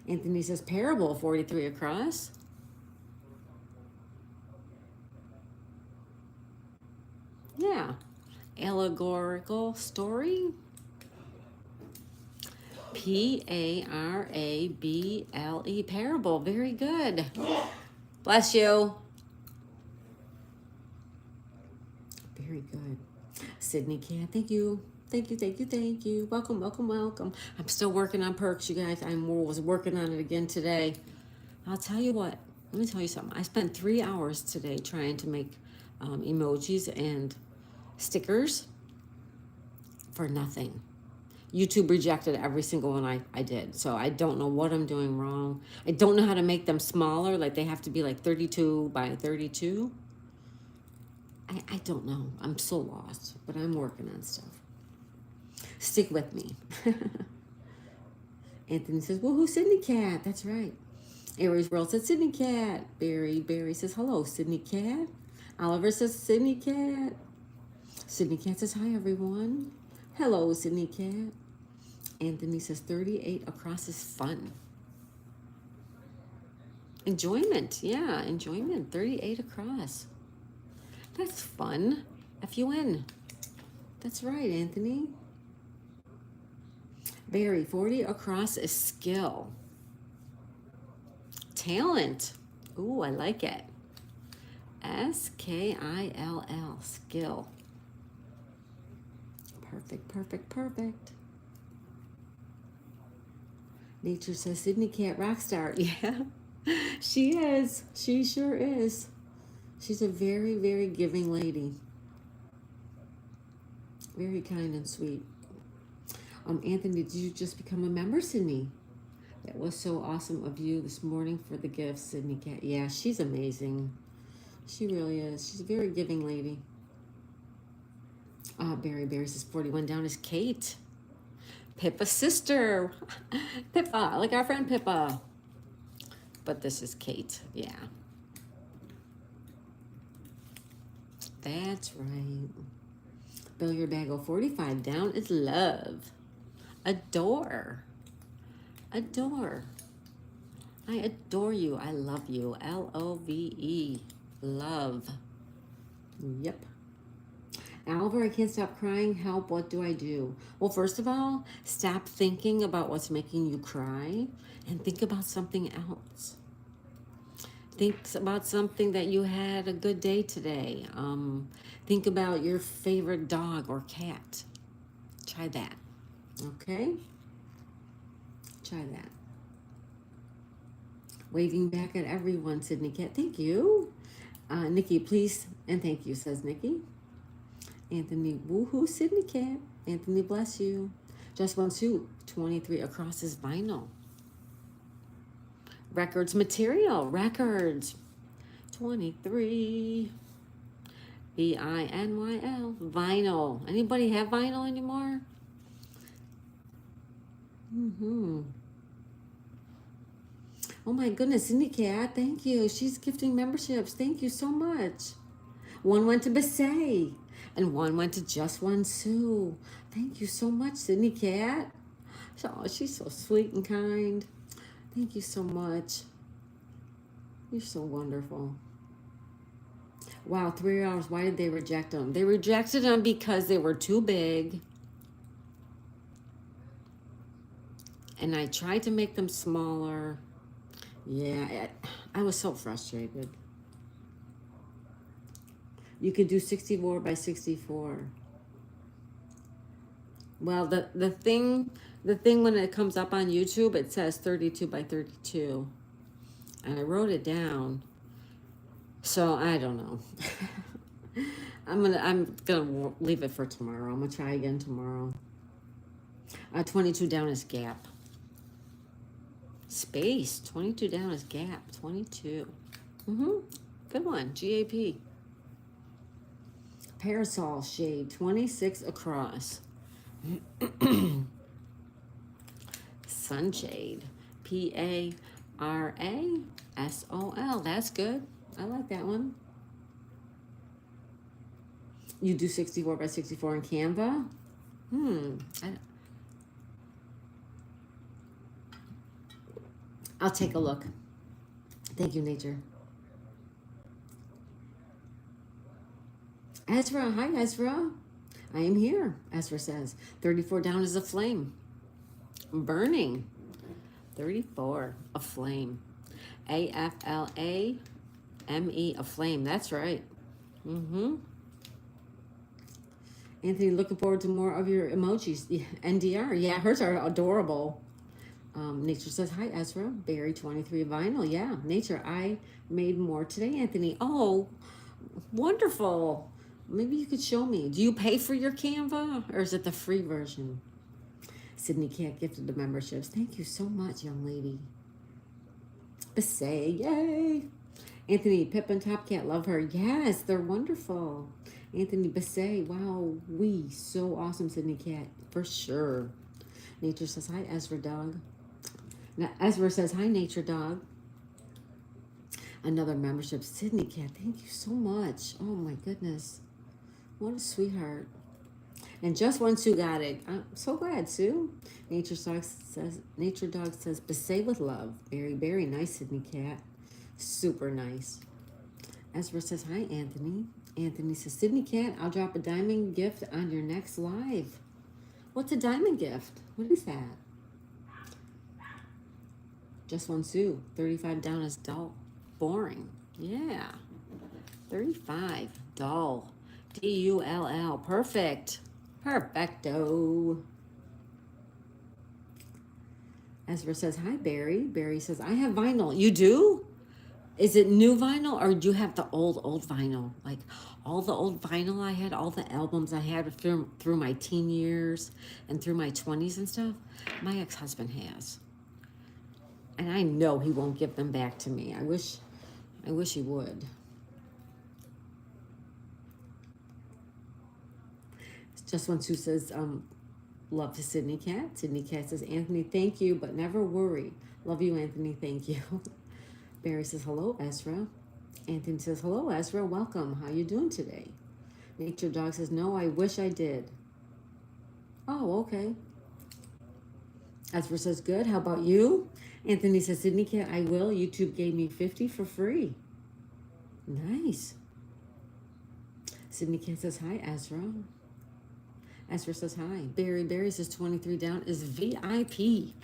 Anthony says, parable, 43 across. Yeah. Allegorical story. P-A-R-A-B-L-E, parable. Very good. Bless you. Very good. Sydney Cat, thank you. Thank you, thank you, thank you. Welcome, welcome, welcome. I'm still working on perks, you guys. I was working on it again today. I'll tell you what. Let me tell you something. I spent 3 hours today trying to make emojis and stickers for nothing. YouTube rejected every single one I did. So I don't know what I'm doing wrong. I don't know how to make them smaller. Like they have to be like 32 by 32. I don't know. I'm so lost, but I'm working on stuff. Stick with me. Anthony says, woohoo, Sydney Cat. That's right. Aries World says, Sydney Cat. Barry says, hello, Sydney Cat. Oliver says, Sydney Cat. Sydney Cat says, hi, everyone. Hello, Sydney Cat. Anthony says 38 across is fun. Enjoyment, yeah, enjoyment. 38 across. That's fun. F-U-N. That's right, Anthony. Barry, 40 across is skill. Talent. Ooh, I like it. S-K-I-L-L, skill. Perfect, perfect, perfect. Nature says Sydney Cat Rockstar. Yeah, she is. She sure is. She's a very, very giving lady. Very kind and sweet. Anthony, did you just become a member, Sydney? That was so awesome of you this morning for the gifts, Sydney Cat. Yeah, she's amazing. She really is. She's a very giving lady. Barry says 41 down is Kate. Pippa's sister. Pippa, like our friend Pippa. But this is Kate, yeah. That's right. Billiard Bagel, 45 down is love. Adore. Adore. I adore you. I love you. L-O-V-E. Love. Yep. Oliver, I can't stop crying. Help, what do I do? Well, first of all, stop thinking about what's making you cry and think about something else. Think about something that you had a good day today. Think about your favorite dog or cat. Try that. Okay? Try that. Waving back at everyone, Sydney Cat. Thank you. Nikki, please, and thank you, says Nikki. Anthony, woohoo, Sydney Cat. Anthony, bless you. Just one suit, 23 across is vinyl. Records material, records. 23. V-I-N-Y-L, vinyl. Anybody have vinyl anymore? Oh my goodness, Cindy Cat, thank you. She's gifting memberships. Thank you so much. One went to Basay, and one went to Just One Sue. Thank you so much, Sydney Cat. Oh, she's so sweet and kind. Thank you so much. You're so wonderful. Wow, $3. Why did they reject them? They rejected them because they were too big. And I tried to make them smaller. Yeah, I was so frustrated. You could do 64 by 64. Well, the thing when it comes up on YouTube, it says 32 by 32. And I wrote it down. So I don't know. I'm gonna leave it for tomorrow. I'm gonna try again tomorrow. 22 down is gap. Space. 22 down is gap. 22. Good one. GAP. Parasol shade. 26 across. Sunshade. Parasol. That's good. I like that one. You do 64 by 64 in Canva? I'll take a look. Thank you, Nature. Ezra, hi Ezra. I am here, Ezra says. 34 down is a flame. Burning. 34, a flame. A-F-L-A-M-E, a flame. That's right. Anthony, looking forward to more of your emojis. NDR, yeah, hers are adorable. Nature says, hi, Ezra. Barry, 23 vinyl. Yeah, Nature, I made more today, Anthony. Oh, wonderful. Maybe you could show me. Do you pay for your Canva, or is it the free version? Sydney Cat gifted the memberships. Thank you so much, young lady. Basay, yay. Anthony, Pip and Top Cat, love her. Yes, they're wonderful. Anthony Basay, wow, so awesome, Sydney Cat, for sure. Nature says, hi, Ezra Dog. Now, Ezra says, hi, Nature Dog. Another membership. Sydney Cat, thank you so much. Oh, my goodness. What a sweetheart. And just one Sue got it. I'm so glad, Sue. Nature Dog says, "Say with love." Very, very nice, Sydney Cat. Super nice. Ezra says, "Hi, Anthony." Anthony says, "Sydney Cat, I'll drop a diamond gift on your next live." What's a diamond gift? What is that? Just one Sue. 35 down is dull. Boring. Yeah. 35. Dull. D-U-L-L. Perfect. Perfecto. Ezra says, "Hi, Barry." Barry says, "I have vinyl." You do? Is it new vinyl or do you have the old vinyl? Like all the old vinyl I had, all the albums I had through my teen years and through my 20s and stuff, my ex-husband has. And I know he won't give them back to me. I wish he would. Just one who says, love to Sydney Cat. Sydney Cat says, "Anthony, thank you, but never worry." Love you, Anthony. Thank you. Barry says, "Hello, Ezra." Anthony says, "Hello, Ezra. Welcome. How you doing today?" Nature Dog says, "No, I wish I did." Oh, okay. Ezra says, "Good. How about you?" Anthony says, "Sydney Cat, I will. YouTube gave me 50 for free." Nice. Sydney Cat says, "Hi, Ezra." Ezra says, "Hi." Barry says, 23 down is VIP.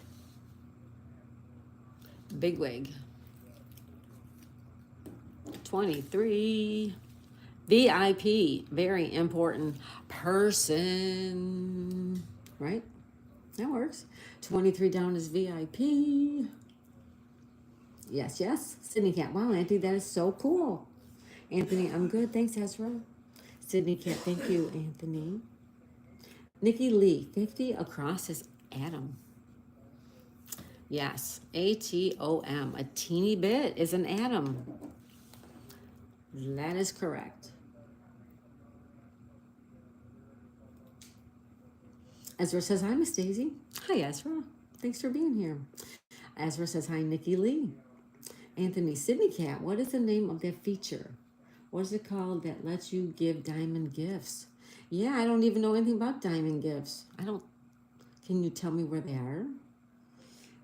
Bigwig. 23. VIP. Very important person. Right? That works. 23 down is VIP. Yes, yes. Sydney Cat. Wow, Anthony, that is so cool. Anthony, I'm good. Thanks, Ezra. Sydney Cat, thank you, Anthony. Nikki Lee, 50 across is atom. Yes, ATOM. A teeny bit is an atom. That is correct. Ezra says, "Hi, Miss Daisy." Hi, Ezra. Thanks for being here. Ezra says, "Hi, Nikki Lee." Anthony, Sydney Cat, what is the name of that feature? What is it called that lets you give diamond gifts? Yeah, I don't even know anything about diamond gifts. Can you tell me where they are?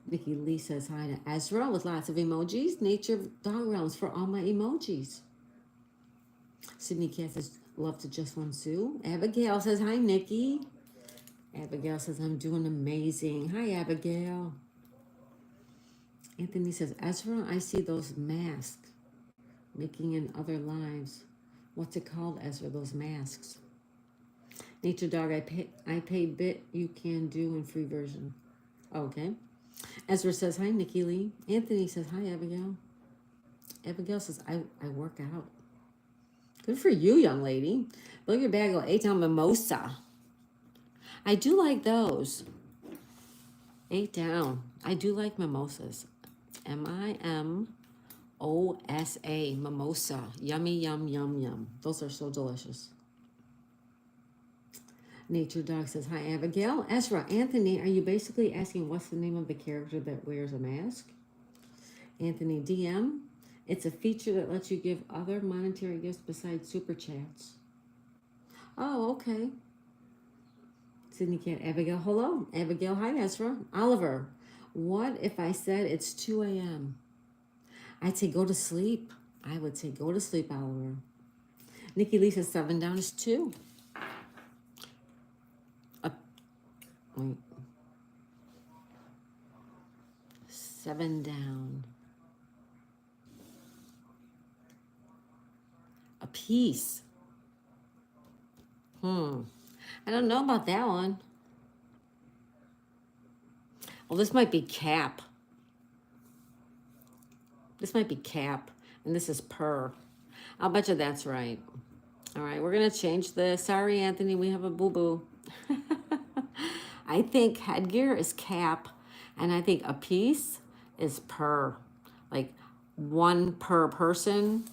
Nikki Lee says hi to Ezra with lots of emojis. Nature Dog Realms for all my emojis. Sydney Cat says, "Love to just one Sue." Abigail says, "Hi, Nikki." Abigail says, "I'm doing amazing." Hi, Abigail. Anthony says, "Ezra, I see those masks making in other lives." What's it called, Ezra, those masks? Nature Dog, I pay bit you can do in free version. Okay. Ezra says, "Hi, Nikki Lee." Anthony says, "Hi, Abigail." Abigail says, I work out." Good for you, young lady. Look at your bag of 8 down mimosa. I do like those. 8 down. I do like mimosas. MIMOSA. Mimosa. Yummy, yum, yum, yum. Those are so delicious. Nature Dog says, "Hi, Abigail." Ezra, Anthony, are you basically asking what's the name of the character that wears a mask? Anthony, DM, it's a feature that lets you give other monetary gifts besides super chats. Oh, okay. Sydney Cat, Abigail, hello. Abigail, hi, Ezra. Oliver, what if I said it's 2 a.m.? I'd say go to sleep. I would say go to sleep, Oliver. Nikki Lee says 7 down is 2. Wait. 7 down. A piece. I don't know about that one. Well, this might be cap. This might be cap. And this is per. I'll bet you that's right. All right, we're going to change this. Sorry, Anthony, we have a boo-boo. I think headgear is cap. And I think a piece is per. Like 1 per person,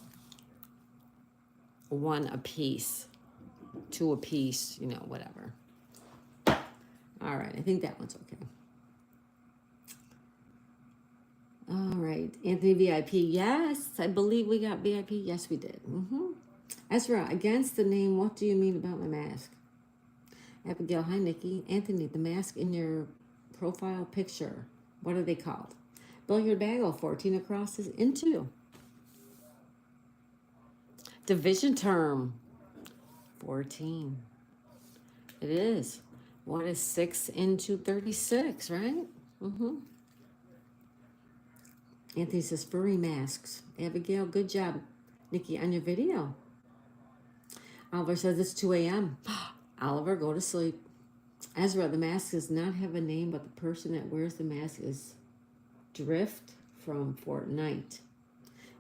1 a piece. 2 a piece, you know, whatever. All right, I think that one's okay. All right, Anthony VIP, yes, I believe we got VIP. Yes, we did. Ezra, against the name, what do you mean about my mask? Abigail, hi, Nikki. Anthony, the mask in your profile picture, what are they called? Billiard Bagel, 14 across is into. Division term, 14. It is. What is 6 into 36, right? Mm-hmm. Anthony says furry masks. Abigail, good job. Nikki, on your video. Oliver says it's 2 a.m. Oliver, go to sleep. Ezra, the mask does not have a name, but the person that wears the mask is Drift from Fortnite.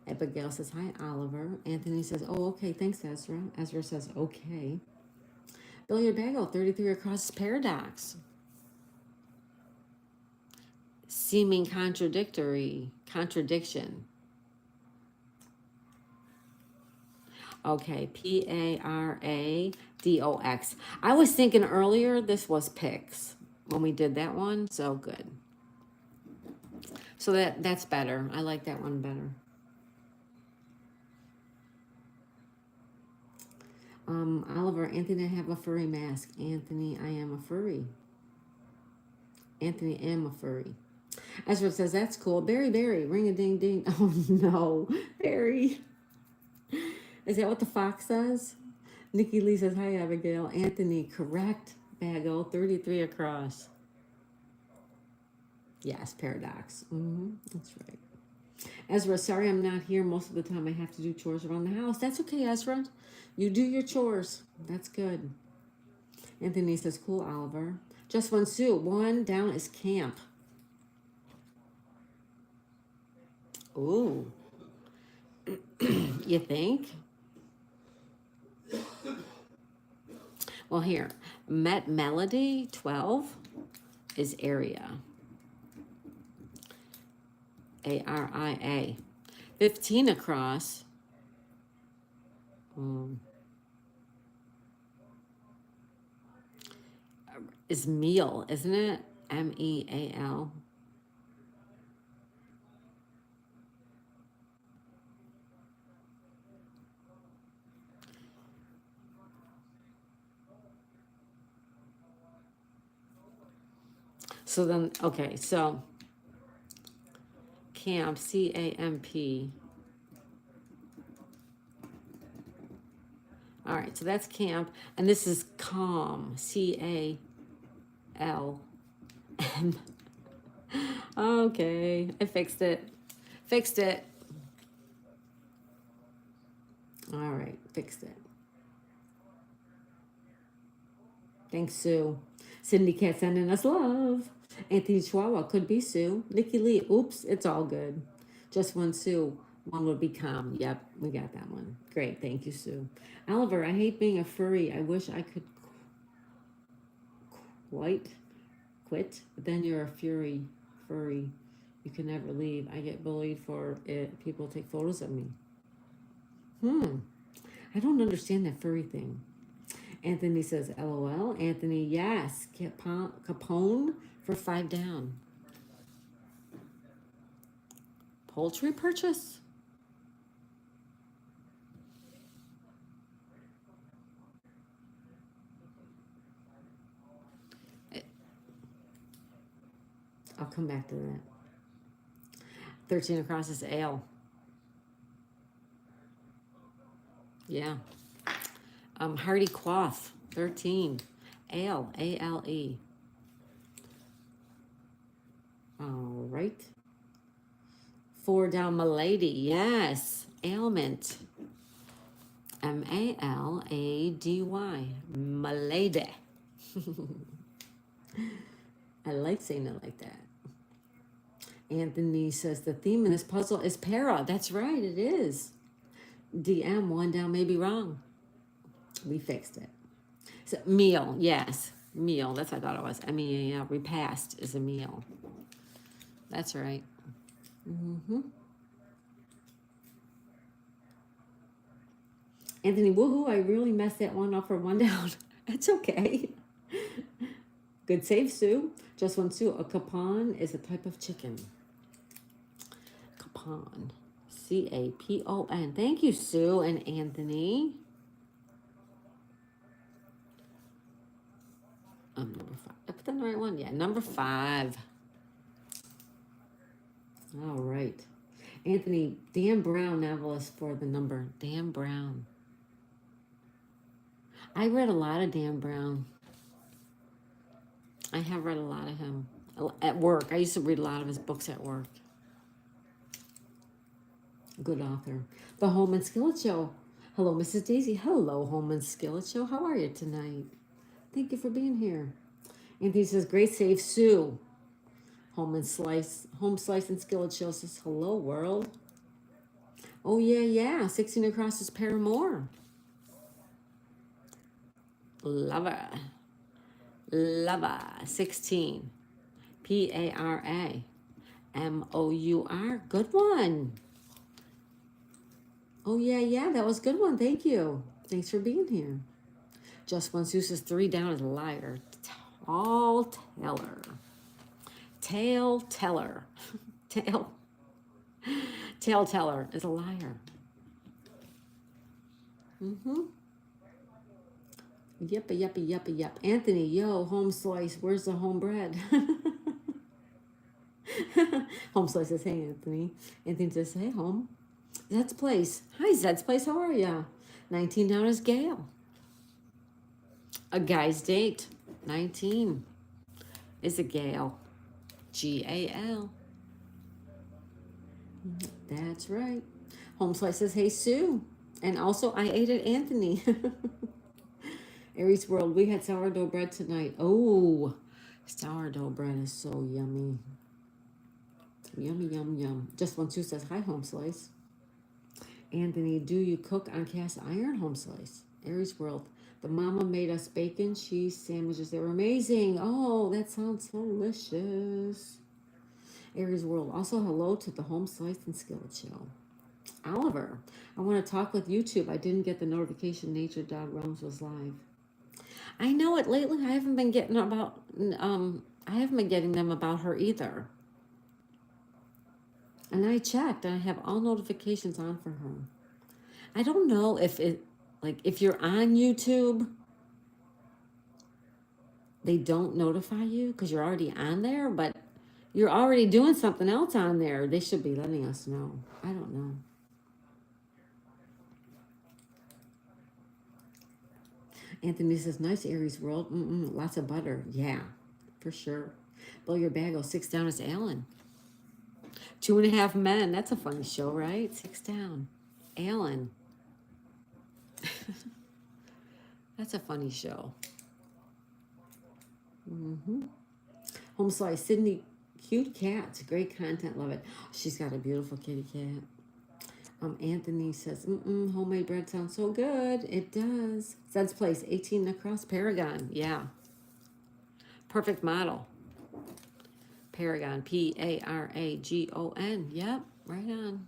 Abigail says, hi, Oliver. Anthony says, oh, okay, thanks, Ezra. Ezra says, okay. Billiard Bagel, 33 across is paradox. Seeming contradiction. Okay, Paradox. I was thinking earlier this was Pix when we did that one, so good. So that's better. I like that one better. Oliver, Anthony, I have a furry mask. Anthony, I am a furry. Anthony, I am a furry. Ezra says, that's cool. Barry, ring-a-ding-ding. Oh, no. Barry. Is that what the fox says? Nikki Lee says, hi, Abigail. Anthony, correct. Bagel, 33 across. Yes, paradox. That's right. Ezra, sorry I'm not here. Most of the time I have to do chores around the house. That's okay, Ezra. You do your chores. That's good. Anthony says, cool, Oliver. Just one Sue. One down is camp. Ooh. You think? Well, here. Met Melody, 12, is area. ARIA. 15 across. Is meal, isn't it? MEAL. So then, okay, so camp, CAMP. All right, so that's camp, and this is calm, CALM. Okay, I fixed it. All right, fixed it. Thanks, Sue. Cindy Cat sending us love. Anthony Chihuahua could be Sue. Nikki Lee, oops, it's all good. Just one Sue. One would be calm. Yep, we got that one. Great, thank you, Sue. Oliver, I hate being a furry. I wish I could quit, but then you're a furry. You can never leave. I get bullied for it. People take photos of me. I don't understand that furry thing. Anthony says, LOL. Anthony, yes. Capone for 5 down. Poultry purchase? I'll come back to that. 13 across is ale. Yeah. Hardy Quaff, 13. Ale, ALE. All right. 4 down, Milady. Yes. Ailment. MALADY. Milady. I like saying it like that. Anthony says the theme in this puzzle is para. That's right, it is. DM, 1 down may be wrong. We fixed it. So, meal, yes. Meal, that's what I thought it was. MEAL, repast is a meal. That's right. Anthony, woohoo, I really messed that one up for 1 down. It's okay. Good save, Sue. Just one Sue. A capon is a type of chicken. Capon. CAPON. Thank you, Sue and Anthony. Number 5. I put that in the right one. Yeah, number 5. All right. Anthony, Dan Brown novelist for the number. Dan Brown. I read a lot of Dan Brown. I have read a lot of him at work. I used to read a lot of his books at work. Good author. The Home and Skillet Show. Hello, Mrs. Daisy. Hello, Home and Skillet Show. How are you tonight? Thank you for being here. Anthony says, great save, Sue. Home Slice and Skillet Show says, hello, world. Oh, yeah. 16 across is Paramore. Lover. 16. Paramour. Good one. Oh, yeah. That was a good one. Thank you. Thanks for being here. Just One Sue says 3 down is a liar. Tall teller. Tale teller. Tale teller is a liar. Yep. Anthony, yo, home slice. Where's the home bread? Home slice says, hey, Anthony. Anthony says, hey, home. Zed's Place. Hi, Zed's Place. How are ya? 19 down is Gail. A Guy's Date. 19 is a Gail. Gal. That's right. Home slice says, hey, Sue. And also, I ate at Anthony. Aries World, we had sourdough bread tonight. Oh, sourdough bread is so yummy. Yum. Just One Sue says, hi, Home Slice. Anthony, do you cook on cast iron? Home Slice. Aries World, the mama made us bacon cheese sandwiches. They were amazing. Oh, that sounds delicious. Aries World, also hello to the Home Slice and Skillet Show. Oliver, I want to talk with YouTube. I didn't get the notification Nature Dog Realms was live. I know it lately. I haven't been getting them about her either. And I checked and I have all notifications on for her. I don't know if if you're on YouTube, they don't notify you because you're already on there, but you're already doing something else on there. They should be letting us know. I don't know. Anthony says, nice Aries World. Lots of butter. Yeah, for sure. Blow Your Bag. 6 down is Alan. 2.5 Men. That's a funny show, right? 6 down. Alan. That's a funny show. Home Slice. Sydney. Cute cats. Great content. Love it. She's got a beautiful kitty cat. Anthony says, homemade bread sounds so good. It does. Zed's Place, 18 across Paragon. Yeah. Perfect model. Paragon, Paragon. Yep, right on.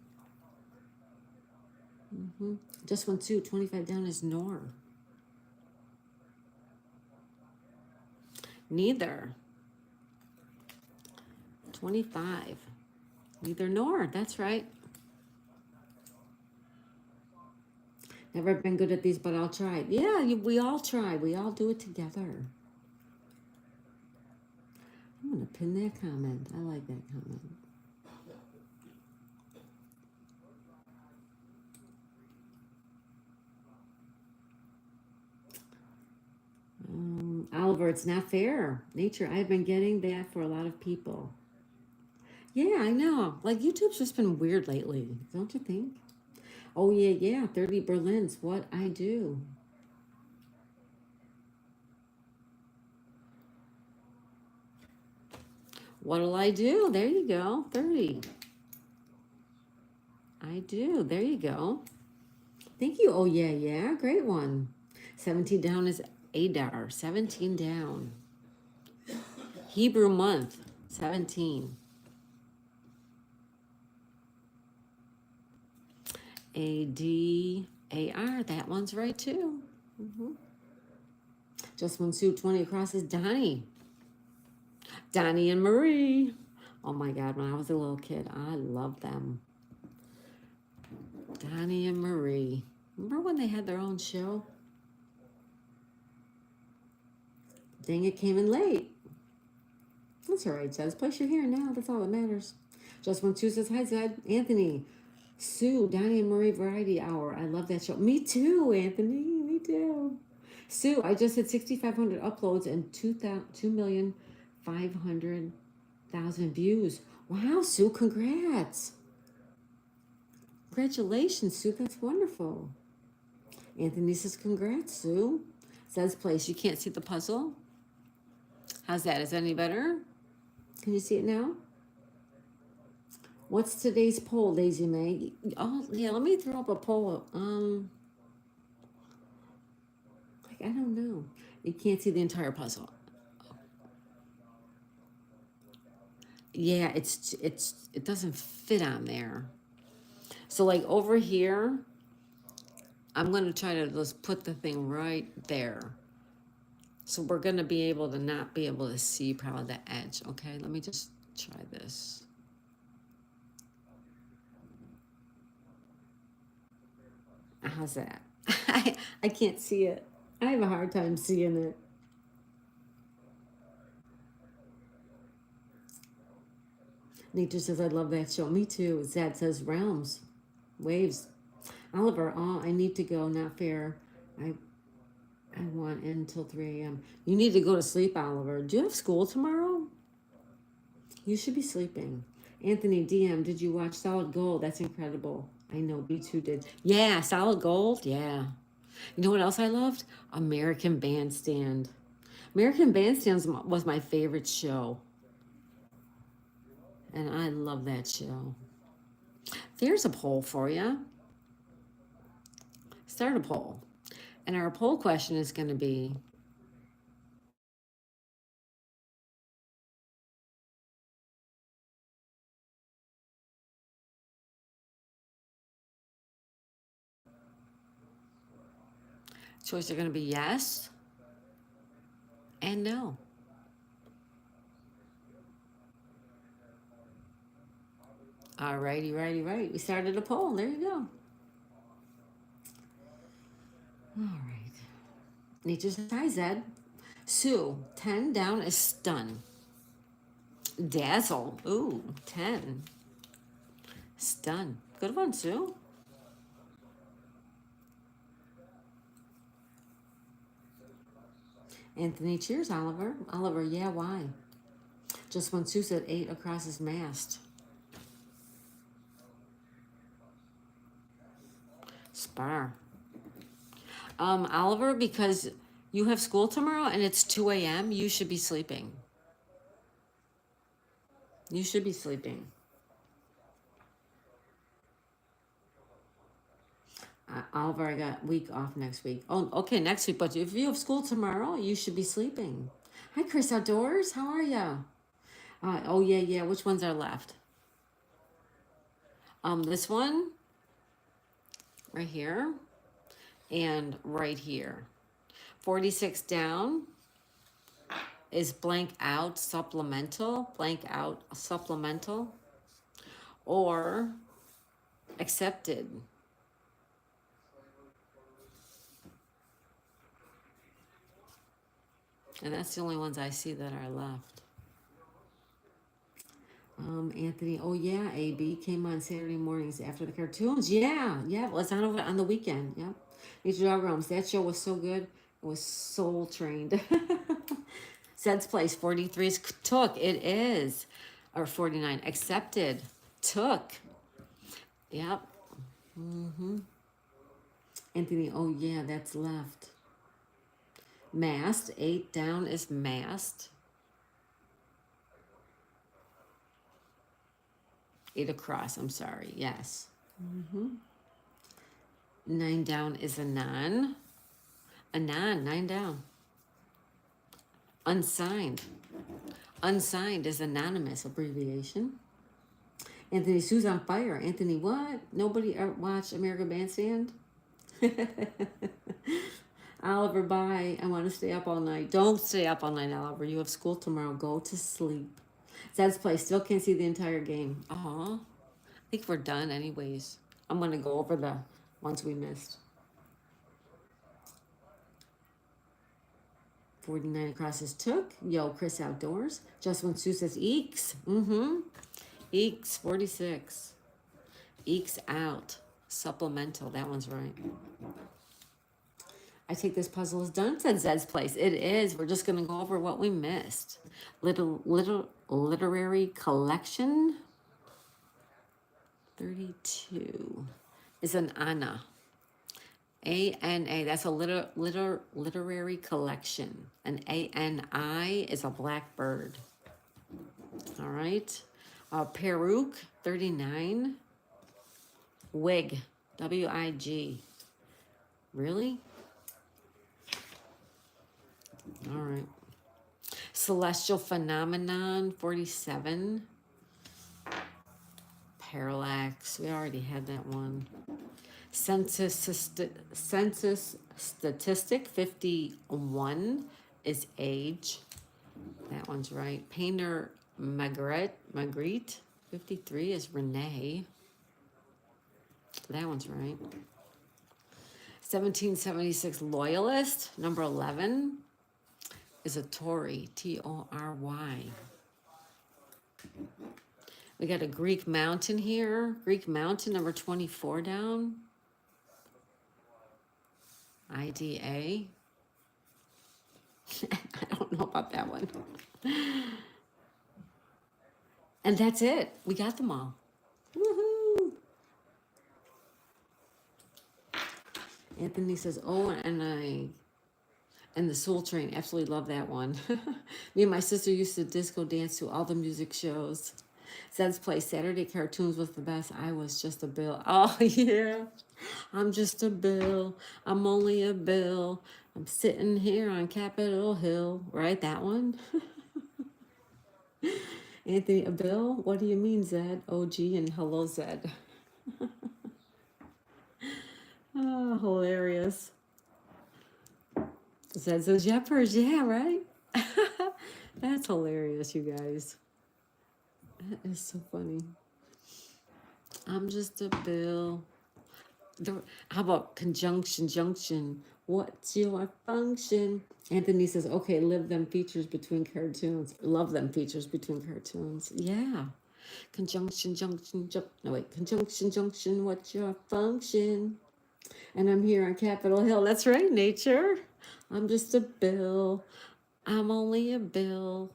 Just One Sue, 25 down is Nor. Neither. 25. Neither nor. That's right. Never been good at these, but I'll try. Yeah, we all try. We all do it together. I'm going to pin that comment. I like that comment. Oliver, it's not fair. Nature, I've been getting that for a lot of people. Yeah, I know. Like, YouTube's just been weird lately. Don't you think? Oh, yeah. 30 Berlin's what I do. What'll I do? There you go. 30. I do. There you go. Thank you. Oh, yeah. Great one. 17 down is Adar. 17 down. Hebrew month. 17. ADAR. That one's right, too. Just One Sue, 20 across is Donnie. Donnie and Marie. Oh, my God. When I was a little kid, I loved them. Donnie and Marie. Remember when they had their own show? Dang, it came in late. That's all right, Zed's place. You're here now. That's all that matters. Just when Sue says hi, Zed. Anthony, Sue, Donnie and Marie Variety Hour. I love that show. Me too, Anthony. Me too. Sue, I just had 6,500 uploads and 2,500,000 views. Wow, Sue, congrats. Congratulations, Sue. That's wonderful. Anthony says, congrats, Sue. Zed's place. You can't see the puzzle? How's that? Is that any better? Can you see it now? What's today's poll, Daisy May? Oh, yeah, let me throw up a poll. I don't know. You can't see the entire puzzle. Yeah, it doesn't fit on there. So like over here, I'm going to try to just put the thing right there. So we're going to be able to not be able to see probably the edge. Okay, let me just try this. How's that? I can't see it. I have a hard time seeing it. Nature says, I love that show. Me too. Zad says, realms, waves. Oliver, oh, I need to go. Not fair. I I want until 3 a.m. You need to go to sleep, Oliver. Do you have school tomorrow? You should be sleeping. Anthony DM, did you watch Solid Gold? That's incredible. I know B2 did. Yeah, Solid Gold. Yeah. You know what else I loved? American Bandstand. American Bandstand was my favorite show. And I love that show. There's a poll for you. Start a poll. And our poll question is going to be, choices are going to be yes and no. All righty, righty, right. We started a poll. There you go. All right. Nature says, hi, Zed. Sue, 10 down is stun. Dazzle. Ooh, 10. Stun. Good one, Sue. Anthony cheers, Oliver. Oliver, yeah, why? Just when Sue said 8 across his mast. Spar. Oliver, because you have school tomorrow and it's 2 a.m., you should be sleeping. You should be sleeping. Oliver, I got week off next week. Oh, okay, next week. But if you have school tomorrow, you should be sleeping. Hi, Chris Outdoors. How are you? Oh, yeah, yeah. Which ones are left? This one right here and right here. 46 down is blank out supplemental, or accepted. And that's the only ones I see that are left. Anthony, oh yeah, AB came on Saturday mornings after the cartoons. Yeah, yeah, well, it's on the weekend. Yep. Nature Dog Realms. That show was so good. It was soul trained. Zed's Place, 43 is took. It is. Or 49. Accepted. Took. Yep. Anthony, oh yeah, that's left. Mast. 8 down is mast. 8 across, I'm sorry. Yes. 9 down is a non. A non, 9 down. Unsigned. Unsigned is anonymous abbreviation. Anthony, Sue's on fire. Anthony, what? Nobody watched American Bandstand? Oliver, bye. I want to stay up all night. Don't stay up all night, Oliver. You have school tomorrow. Go to sleep. Zed's Place. Still can't see the entire game. I think we're done anyways. I'm going to go over the ones we missed. 49 across is took. Yo, Chris Outdoors. Just when Sue says eeks. Eeks, 46. Eeks out. Supplemental. That one's right. I think this puzzle is done, said Zed's Place. It is. We're just going to go over what we missed. Literary collection. 32 is an Anna. A-N-A, that's a literary collection. An A-N-I is a blackbird. All right. Peruke, 39. Wig, W-I-G. Really? All right. Celestial Phenomenon, 47. Parallax, we already had that one. Census statistic, 51 is age. That one's right. Painter Magritte, 53 is Renee. That one's right. 1776 Loyalist, number 11 is a Tory, T-O-R-Y. We got a Greek mountain here. Greek mountain, number 24 down. IDA. I don't know about that one. And that's it. We got them all. Woohoo! Anthony says, oh, and the Soul Train. Absolutely love that one. Me and my sister used to disco dance to all the music shows. Zed's Place, Saturday cartoons was the best. I was just a Bill. Oh, yeah. I'm just a Bill. I'm only a Bill. I'm sitting here on Capitol Hill. Right, that one? Anthony, a Bill? What do you mean, Zed? OG and hello, Zed. Oh, hilarious. Zed says, Yepers. Yeah, right? That's hilarious, you guys. That is so funny. I'm just a Bill. How about conjunction, junction? What's your function? Anthony says, okay, live them features between cartoons. Love them features between cartoons. Yeah. Conjunction, junction, conjunction, junction, what's your function? And I'm here on Capitol Hill. That's right, nature. I'm just a Bill. I'm only a Bill.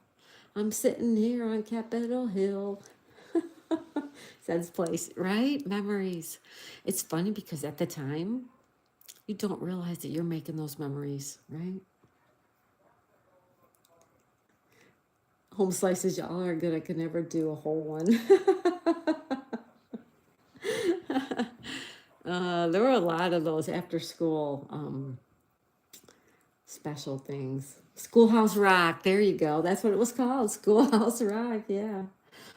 I'm sitting here on Capitol Hill. Zed's Place, right? Memories. It's funny because at the time, you don't realize that you're making those memories, right? Home slices, y'all are good. I could never do a whole one. There were a lot of those after school special things. Schoolhouse Rock. There you go. That's what it was called. Schoolhouse Rock. Yeah.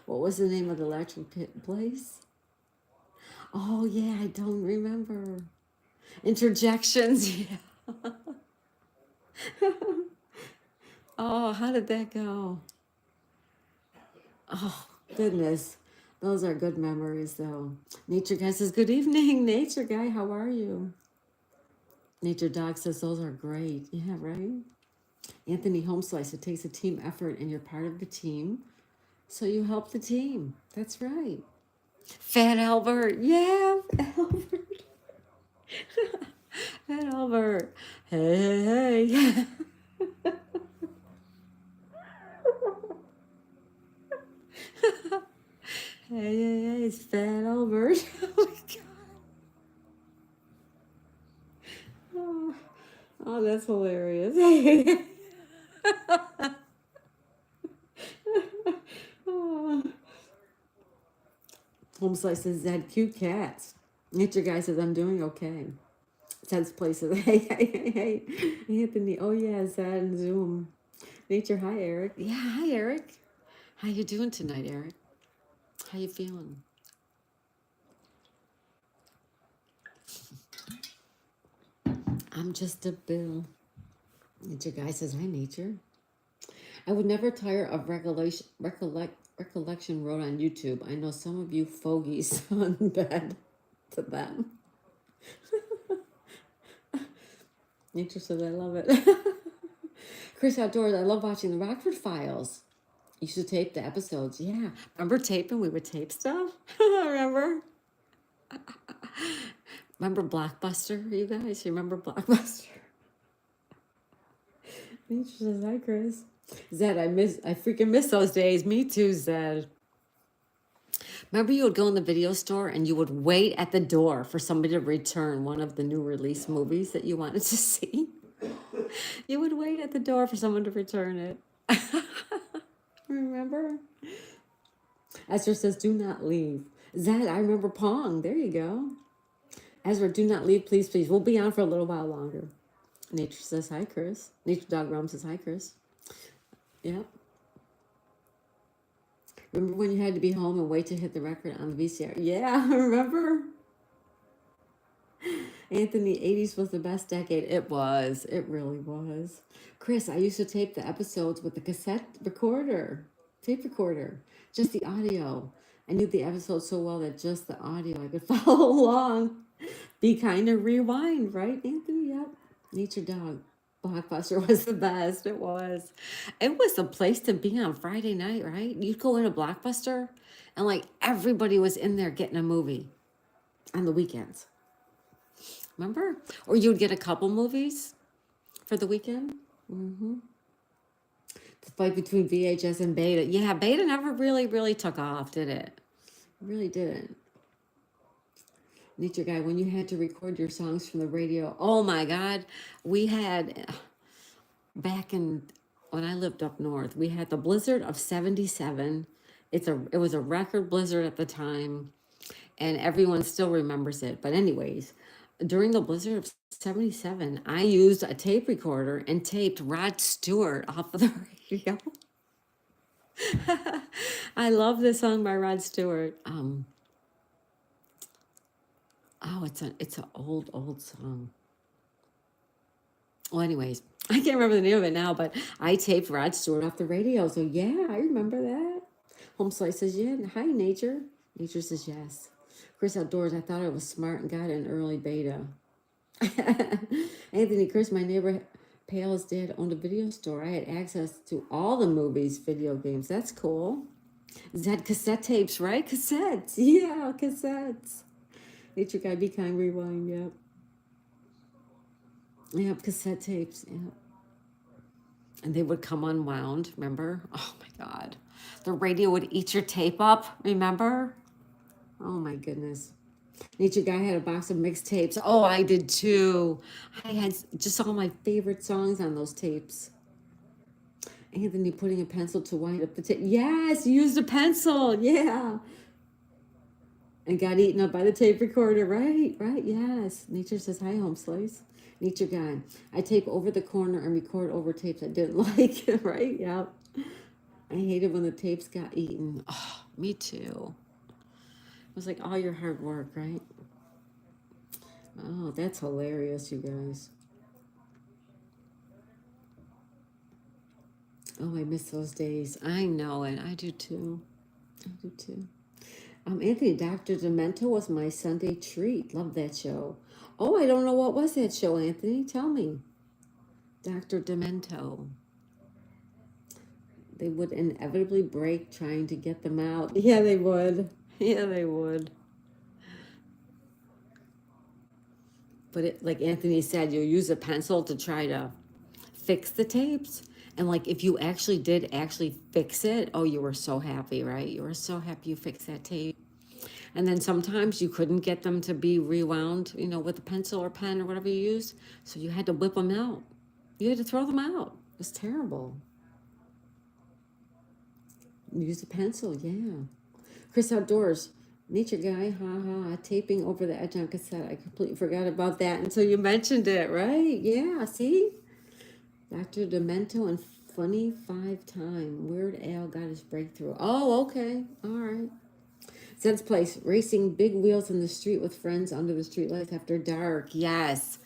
What was the name of the electric place? Oh, yeah. I don't remember. Interjections. Yeah. Oh, how did that go? Oh, goodness. Those are good memories, though. Nature Guy says, good evening, Nature Guy. How are you? Nature Dog says, those are great. Yeah, right? Anthony Homeslice, it takes a team effort, and you're part of the team, so you help the team. That's right. Fat Albert. Yeah, Albert. Fat Albert. Hey, hey. Hey, it's Fat Albert. Oh, my God. Oh, that's hilarious. Oh. Home Slice says, Zed, cute cats. Nature Guy says, I'm doing okay. Zed's Place says, hey, Anthony. Oh, yeah, Zed and Zoom. Nature, hi, Eric. Yeah, hi, Eric. How you doing tonight, Eric? How you feeling? I'm just a Bill. Nature Guy says, hi, Nature. I would never tire of Recollection Road on YouTube. I know some of you fogies on bed to them. Nature says, I love it. Chris Outdoors, I love watching the Rockford Files. You should tape the episodes. Yeah. Remember taping? We would tape stuff. Remember? Remember Blockbuster, you guys? You remember Blockbuster? Nature says, hi, Chris. Zed, I freaking miss those days. Me too, Zed. Remember you would go in the video store and you would wait at the door for somebody to return one of the new release movies that you wanted to see? You would wait at the door for someone to return it. Remember? Esther says, do not leave. Zed, I remember Pong. There you go. Ezra, do not leave, please, please. We'll be on for a little while longer. Nature says, hi, Chris. Nature Dog Rum says, hi, Chris. Yep. Remember when you had to be home and wait to hit the record on the VCR? Yeah, remember? Anthony, 80s was the best decade. It was. It really was. Chris, I used to tape the episodes with the cassette recorder, tape recorder, just the audio. I knew the episode so well that just the audio, I could follow along. Be kind and rewind, right, Anthony? Yep. Nature Dog. Blockbuster was the best. It was. It was the place to be on Friday night, right? You'd go in a Blockbuster and like everybody was in there getting a movie on the weekends. Remember? Or you'd get a couple movies for the weekend. Mm-hmm. The fight between VHS and Beta. Yeah, Beta never really took off, did it? It really didn't. Nature Guy, when you had to record your songs from the radio, oh my God, we had, back in, when I lived up north, we had the blizzard of 77. It was a record blizzard at the time, and everyone still remembers it. But anyways, during the blizzard of 77, I used a tape recorder and taped Rod Stewart off of the radio. I love this song by Rod Stewart. Oh, it's an old song. Well, anyways, I can't remember the name of it now, but I taped Rod Stewart off the radio. So yeah, I remember that. Home Slice says, yeah. Hi, Nature. Nature says, yes. Chris Outdoors, I thought I was smart and got an early beta. Anthony, Chris, my neighbor Pale's dad owned a video store. I had access to all the movies, video games. That's cool. Zed, cassette tapes, right? Cassettes. Yeah, cassettes. Nature Guy, Be Kind, Rewind, yep. Yep, cassette tapes, yep. And they would come unwound, remember? Oh my God. The radio would eat your tape up, remember? Oh my goodness. Nature Guy had a box of mixed tapes. Oh, I did too. I had just all my favorite songs on those tapes. Anthony putting a pencil to wind up the tape. Yes, used a pencil, yeah. And got eaten up by the tape recorder, right, yes. Nature says, hi, Home Slice. Nature Guy, I tape over the corner and record over tapes I didn't like, right, yep. I hated when the tapes got eaten. Oh, me too. It was like all your hard work, right? Oh, that's hilarious, you guys. Oh, I miss those days. I know it. I do too. Anthony, Dr. Demento was my Sunday treat. Love that show. Oh, I don't know what was that show, Anthony. Tell me. Dr. Demento. They would inevitably break trying to get them out. Yeah, they would. Yeah, they would. But it, like Anthony said, you'll use a pencil to try to fix the tapes. And like if you did fix it, oh, you were so happy, right? You were so happy you fixed that tape. And then sometimes you couldn't get them to be rewound, with a pencil or pen or whatever you used. So you had to whip them out. You had to throw them out. It was terrible. Use a pencil, yeah. Chris Outdoors, Nature Guy, taping over the edge on cassette. I completely forgot about that until you mentioned it, right? Yeah, see? Dr. Demento and Funny 5 Time. Weird Al got his breakthrough. Oh, okay. All right. Zed's Place, racing big wheels in the street with friends under the streetlights after dark. Yes.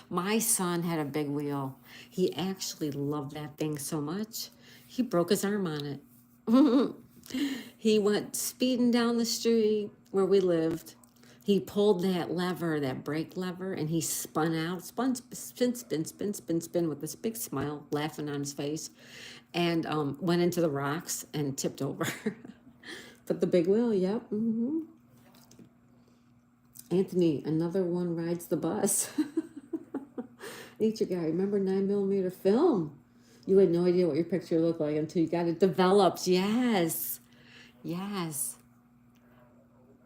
My son had a big wheel. He actually loved that thing so much, he broke his arm on it. He went speeding down the street where we lived. he pulled that lever, that brake lever, and he spun out, spin with this big smile, laughing on his face, and went into the rocks and tipped over. But the big wheel, yep. Anthony, another one rides the bus. Nature guy, remember 9mm film? You had no idea what your picture looked like until you got it developed. Yes. Yes.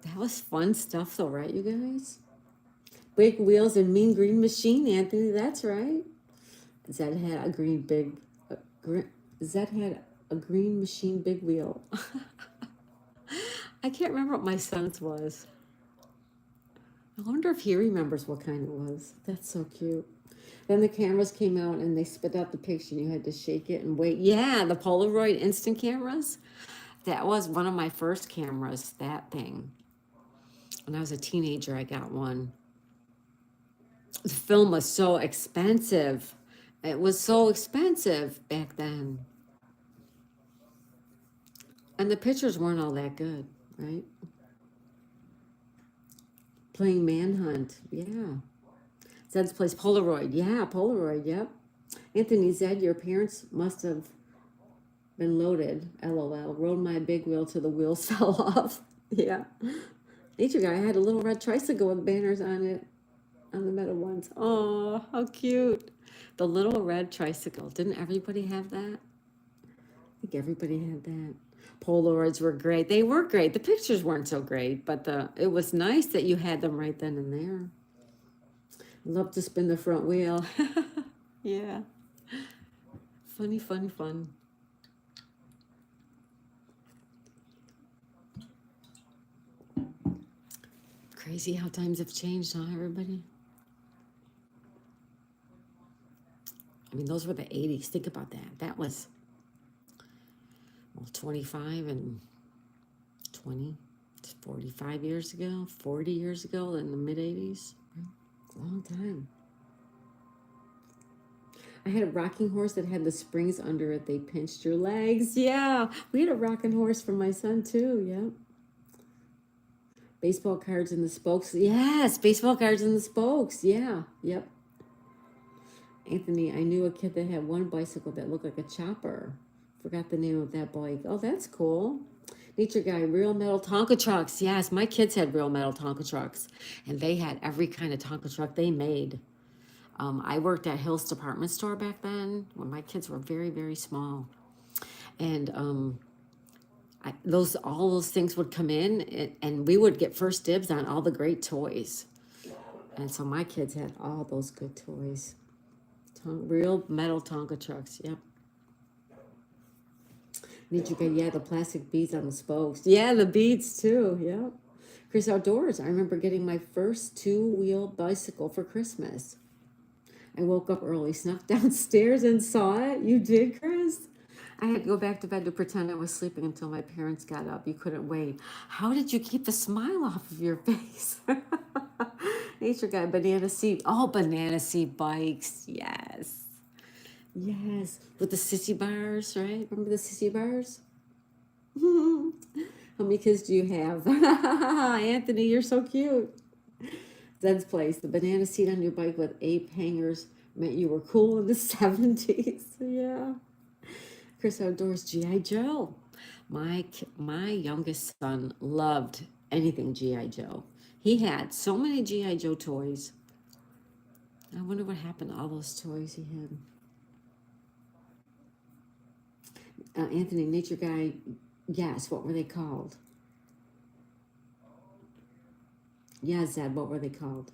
That was fun stuff though, right, you guys? Big wheels and mean green machine, Anthony. That's right. Zed had a green big. Zed had a green machine big wheel. I can't remember what my son's was. I wonder if he remembers what kind it was. That's so cute. Then the cameras came out and they spit out the picture. You had to shake it and wait. Yeah, the Polaroid instant cameras. That was one of my first cameras, that thing. When I was a teenager, I got one. The film was so expensive. It was so expensive back then. And the pictures weren't all that good, right? Playing Manhunt, yeah. Zed's plays Polaroid, yeah, Polaroid, yep. Anthony, Zed, your parents must have been loaded, LOL. Rode my big wheel till the wheels fell off. Yeah. Nature guy had a little red tricycle with banners on it on the metal ones. Oh, how cute. The little red tricycle. Didn't everybody have that? I think everybody had that. Polaroids were great. They were great. The pictures weren't so great, but it was nice that you had them right then and there. Love to spin the front wheel. Yeah. Funny, fun, fun. Crazy how times have changed, huh, everybody? I mean, those were the 80s. Think about that. That was, well, 25 and 20, 45 years ago, 40 years ago in the mid-80s. Long time. I had a rocking horse that had the springs under it. They pinched your legs. Yeah, we had a rocking horse for my son too. Yeah. Baseball cards in the spokes. Yes, baseball cards in the spokes. Yeah, yep. Anthony, I knew a kid that had one bicycle that looked like a chopper. Forgot the name of that bike. Oh, that's cool. Nature guy, real metal Tonka trucks. Yes, my kids had real metal Tonka trucks, and they had every kind of Tonka truck they made. I worked at Hill's department store back then when my kids were very, very small, and all those things would come in, and we would get first dibs on all the great toys. And so my kids had all those good toys. Real metal Tonka trucks. Yep. Did you get, yeah, the plastic beads on the spokes. Yeah, the beads too. Yep. Chris Outdoors. I remember getting my first 2-wheel bicycle for Christmas. I woke up early, snuck downstairs and saw it. You did, Chris? I had to go back to bed to pretend I was sleeping until my parents got up. You couldn't wait. How did you keep the smile off of your face? Nature guy, banana seat. Oh, banana seat bikes. Yes. Yes. With the sissy bars, right? Remember the sissy bars? How many kids do you have? Anthony, you're so cute. Zed's place. The banana seat on your bike with 8 hangers meant you were cool in the 70s. Yeah. Chris Outdoors, G.I. Joe. My youngest son loved anything G.I. Joe. He had so many G.I. Joe toys. I wonder what happened to all those toys he had. Anthony, nature guy, yes, what were they called? Yeah, Zed, what were they called?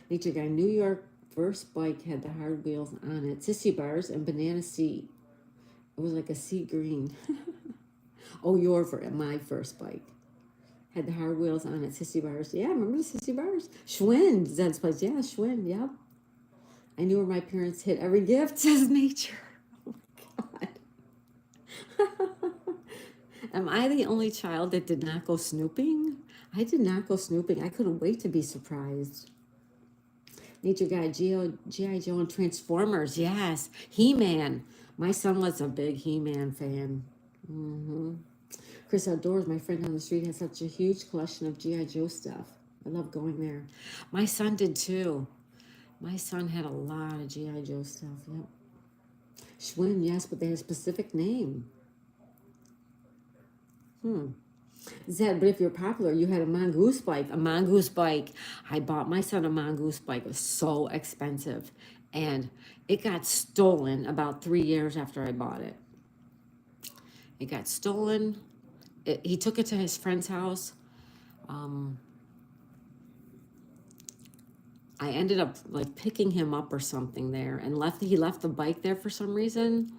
Nature guy, New York first bike had the hard wheels on it. Sissy bars and banana seat. It was like a sea green. Oh, my first bike. Had the hard wheels on it. Sissy bars. Yeah, remember the sissy bars? Schwinn, Zed's place. Yeah, Schwinn, yep. I knew where my parents hid every gift, says nature. Oh my God. Am I the only child that did not go snooping? I did not go snooping. I couldn't wait to be surprised. Nature guy, G.I. Joe and Transformers. Yes. He-Man. My son was a big He-Man fan. Chris Outdoors, my friend down the street, has such a huge collection of G.I. Joe stuff. I love going there. My son did too. My son had a lot of G.I. Joe stuff. Yep. Schwinn, yes, but they had a specific name. Zed, but if you're popular, you had a mongoose bike. A mongoose bike. I bought my son a mongoose bike. It was so expensive. And it got stolen about 3 years after I bought it. It got stolen. He took it to his friend's house. I ended up like picking him up or something there and he left the bike there for some reason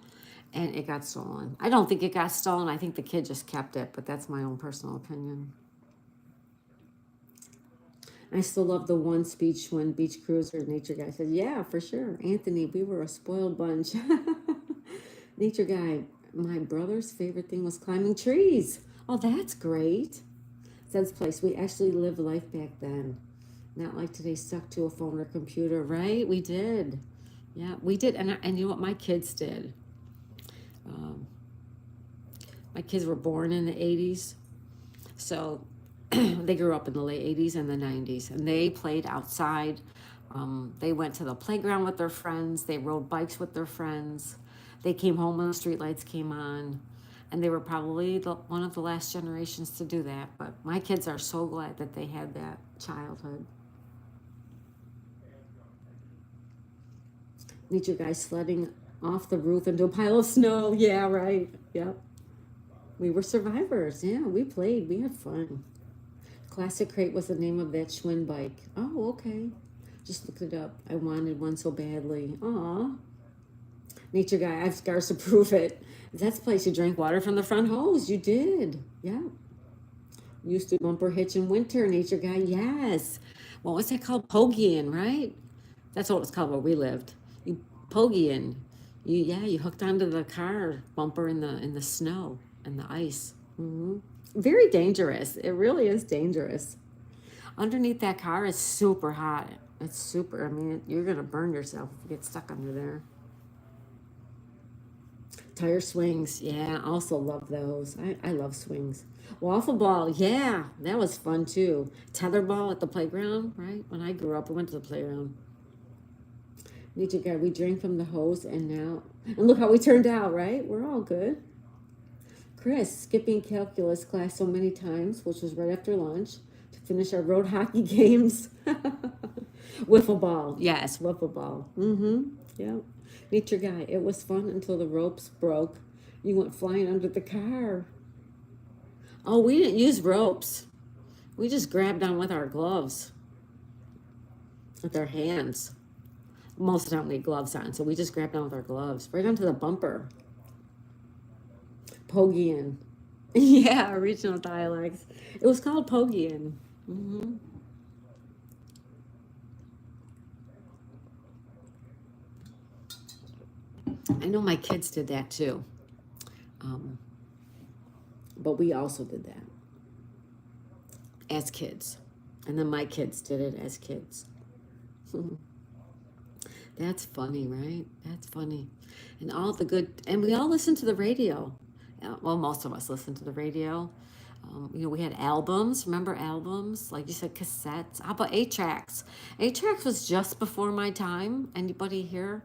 and it got stolen. I don't think it got stolen. I think the kid just kept it, but that's my own personal opinion. I still love the one speech when Beach Cruiser Nature Guy said, yeah, for sure. Anthony, we were a spoiled bunch. Nature Guy, my brother's favorite thing was climbing trees. Oh, that's great. Zed's place. We actually lived life back then. Not like today, stuck to a phone or computer, right? We did. Yeah, we did. And you know what my kids did? My kids were born in the 80s. So they grew up in the late 80s and the 90s. And they played outside. They went to the playground with their friends. They rode bikes with their friends. They came home when the streetlights came on. And they were probably one of the last generations to do that. But my kids are so glad that they had that childhood. Nature Guy sledding off the roof into a pile of snow. Yeah, right. Yep. We were survivors. Yeah, we played. We had fun. Classic Crate was the name of that Schwinn bike. Oh, okay. Just looked it up. I wanted one so badly. Aw. Nature Guy, I have scars to prove it. That's the place you drank water from the front hose. You did. Yeah. Used to bumper hitch in winter. Nature Guy, yes. What was that called? Pogieing, right? That's what it was called where we lived. You pogieing. You hooked onto the car bumper in the snow and the ice. Very dangerous. It really is dangerous. Underneath that car is super hot. It's super. I mean, you're gonna burn yourself if you get stuck under there. Tire swings, yeah, also love those. I love swings. Waffle ball, yeah, that was fun too. Tetherball at the playground, right? When I grew up, I went to the playground. Nature Guy, we drank from the hose and look how we turned out, right? We're all good. Chris, skipping calculus class so many times, which was right after lunch, to finish our road hockey games. Wiffle ball, yes, wiffle ball. Yeah. Nature Guy, it was fun until the ropes broke. You went flying under the car. Oh, we didn't use ropes. We just grabbed on with our gloves, with our hands. Most of the time we had gloves on, so we just grabbed on with our gloves, right onto the bumper. Pogieing. Yeah, regional dialects. It was called Pogieing. I know my kids did that too. But we also did that as kids. And then my kids did it as kids. That's funny, right? That's funny. And all the good, and we all listened to the radio. Well, most of us listened to the radio. We had albums. Remember albums? Like you said, cassettes. How about 8-tracks? 8-tracks was just before my time. Anybody here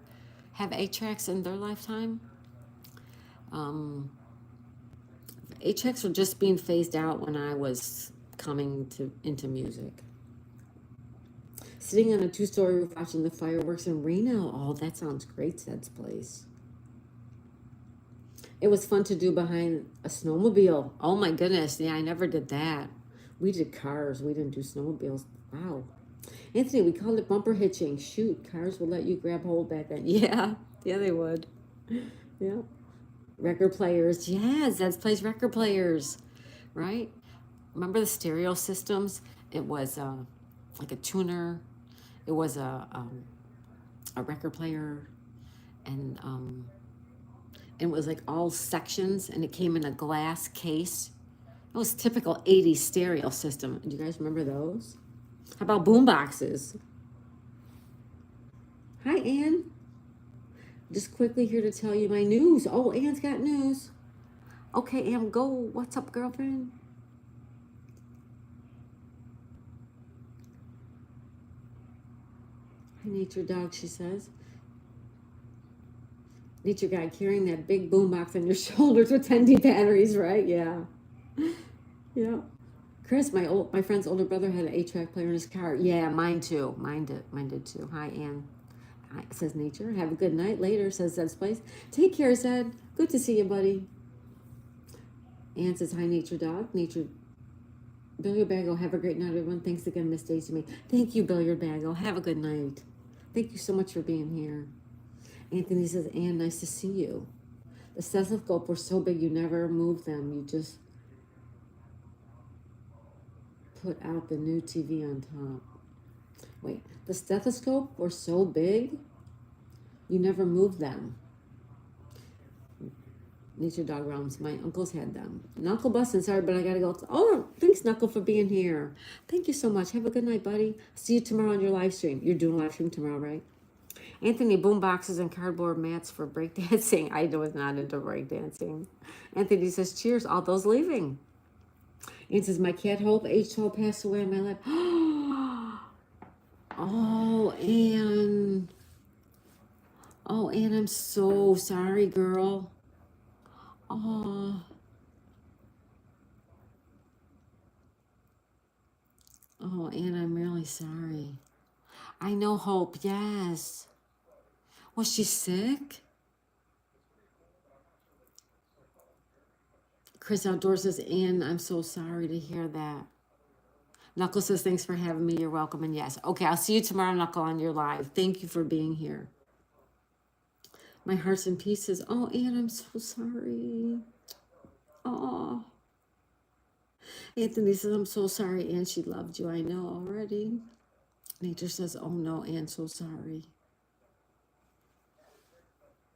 have 8-tracks in their lifetime? 8-tracks were just being phased out when I was coming into music. Sitting on a 2-story roof watching the fireworks in Reno. Oh, that sounds great, Zed's place. It was fun to do behind a snowmobile. Oh my goodness. Yeah, I never did that. We did cars. We didn't do snowmobiles. Wow. Anthony, we called it bumper hitching. Shoot, cars would let you grab hold back then. Yeah, they would. Yeah. Record players. Yeah, Zed's plays record players. Right? Remember the stereo systems? It was like a tuner. It was a record player. And it was like all sections, and it came in a glass case. It was typical 80s stereo system. Do you guys remember those? How about boom boxes? Hi, Ann. Just quickly here to tell you my news. Oh, Ann's got news. Okay, Ann, go. What's up, girlfriend? Hi, nature dog, she says. Nature guy carrying that big boombox on your shoulders with 10D batteries, right? Yeah. Yeah. Chris, my friend's older brother had an 8-track player in his car. Yeah, mine too. Mine did too. Hi, Ann. Hi, says Nature. Have a good night. Later, says Zed's place. Take care, Zed. Good to see you, buddy. Ann says, hi, Nature dog. Nature Billiard Bagel. Have a great night, everyone. Thanks again, Miss Daisy. Thank you, Billiard Bagel. Have a good night. Thank you so much for being here. Anthony says, Ann, nice to see you. The stethoscope were so big you never moved them. You just put out the new TV on top. Wait, the stethoscope were so big you never moved them. Nature Dog Realms. My uncles had them. Knuckle busting, sorry, but I gotta go. Oh, thanks, Knuckle, for being here. Thank you so much. Have a good night, buddy. See you tomorrow on your live stream. You're doing a live stream tomorrow, right? Anthony, boom boxes and cardboard mats for breakdancing. I was not into breakdancing. Anthony says, cheers, all those leaving. And says, my cat Hope, H12, passed away in my life. Oh, Ann. Oh, Ann, I'm so sorry, girl. Oh. Oh, Ann, I'm really sorry. I know, Hope, yes. Was she sick? Chris Outdoors says, Ann, I'm so sorry to hear that. Knuckle says, thanks for having me. You're welcome. And yes. Okay, I'll see you tomorrow, Knuckle, on your live. Thank you for being here. My heart's in pieces. Oh, Ann, I'm so sorry. Oh. Anthony says, I'm so sorry, Ann. She loved you. I know already. Nature says, oh no, Ann, so sorry.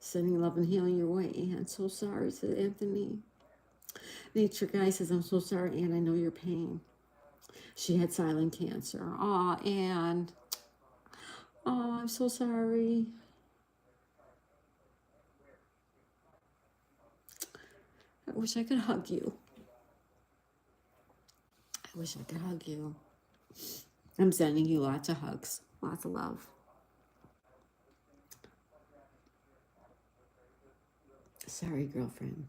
Sending love and healing your way, Ann. So sorry, says Anthony. Nature guy says, I'm so sorry, Ann. I know your pain. She had silent cancer. Oh, Ann. Oh, I'm so sorry. I wish I could hug you. I wish I could hug you. I'm sending you lots of hugs. Lots of love. Sorry, girlfriend.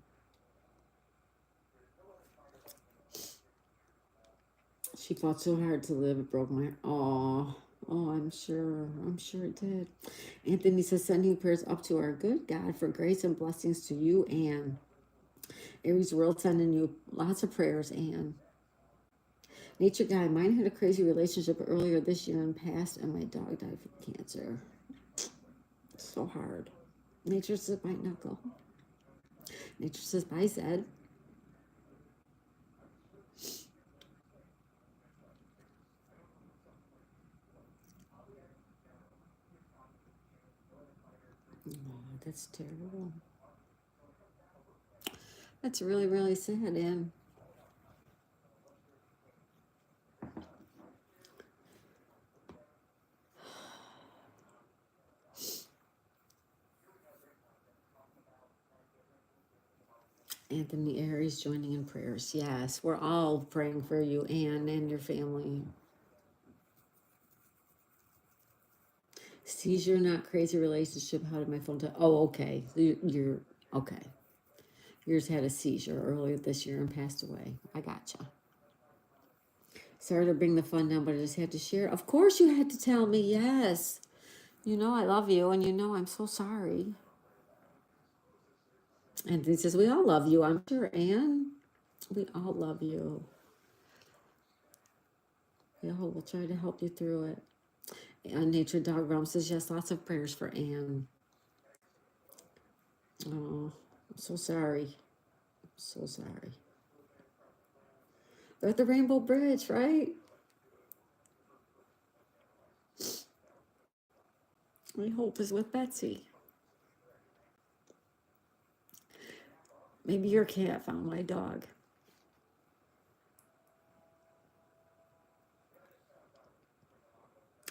She fought so hard to live. It broke my heart. Oh, I'm sure it did. Anthony says, sending prayers up to our good God for grace and blessings to you, Ann. Aries World sending you lots of prayers, Ann. Nature guy, mine had a crazy relationship earlier this year and passed, and my dog died from cancer. So hard. Nature says, bye, Knuckle. Nature says, bye, Zed. Oh, that's terrible. That's really, really sad, Ann. Anthony Aries joining in prayers. Yes, we're all praying for you, Ann, and your family. Seizure, not crazy relationship. How did my phone tell? Oh, okay. You're okay. Yours had a seizure earlier this year and passed away. I gotcha. Sorry to bring the fun down, but I just had to share. Of course you had to tell me, yes. You know I love you, and you know I'm so sorry. And he says, we all love you, I'm sure, Ann. We all love you. We all will try to help you through it. And Nature Dog Realm says, yes, lots of prayers for Ann. Oh, I'm so sorry. I'm so sorry. They're at the Rainbow Bridge, right? My hope is with Betsy. Maybe your cat found my dog.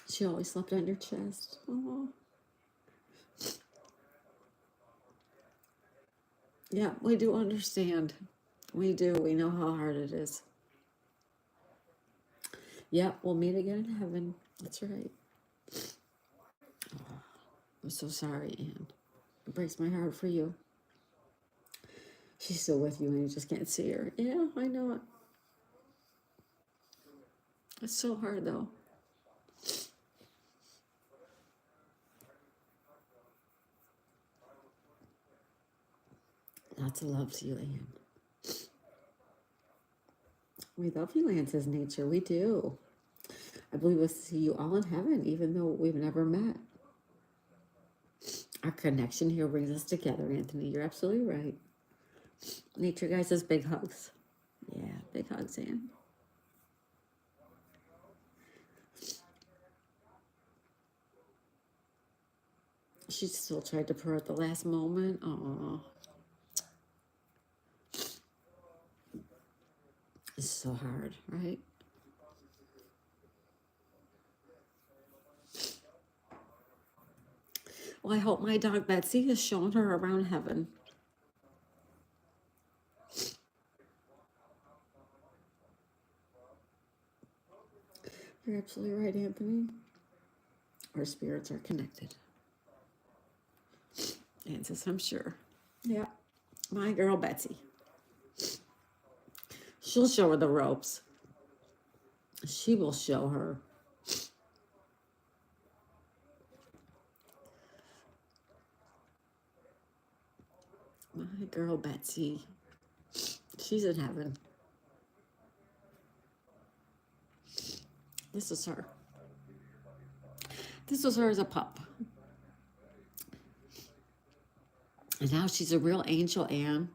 She always slept on your chest. Oh. Yeah, we do understand. We do. We know how hard it is. Yeah, we'll meet again in heaven. That's right. I'm so sorry, Anne. It breaks my heart for you. She's still with you and you just can't see her. Yeah, I know it. It's so hard, though. Lots of love to you, Anne. We love you, Anne, says Nature. We do. I believe we'll see you all in heaven, even though we've never met. Our connection here brings us together, Anthony. You're absolutely right. Nature guy says big hugs. Yeah, big hugs, Anne. She still tried to purr at the last moment. Aw. It's so hard, right? Well, I hope my dog Betsy has shown her around heaven. You're absolutely right, Anthony. Our spirits are connected. Anne says, I'm sure. Yeah. My girl Betsy. She'll show her the ropes. She will show her. My girl Betsy. She's in heaven. This is her. This was her as a pup. And now she's a real angel, Anne.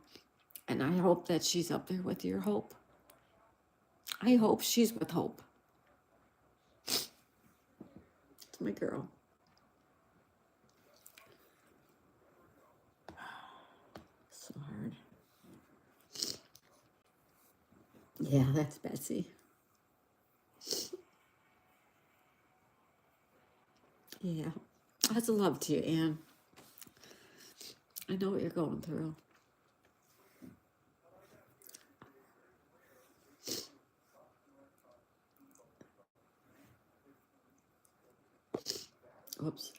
And I hope that she's up there with your Hope. I hope she's with Hope. It's my girl. So hard. Yeah, that's Betsy. Yeah. Lots of love to you, Anne. I know what you're going through. Whoops.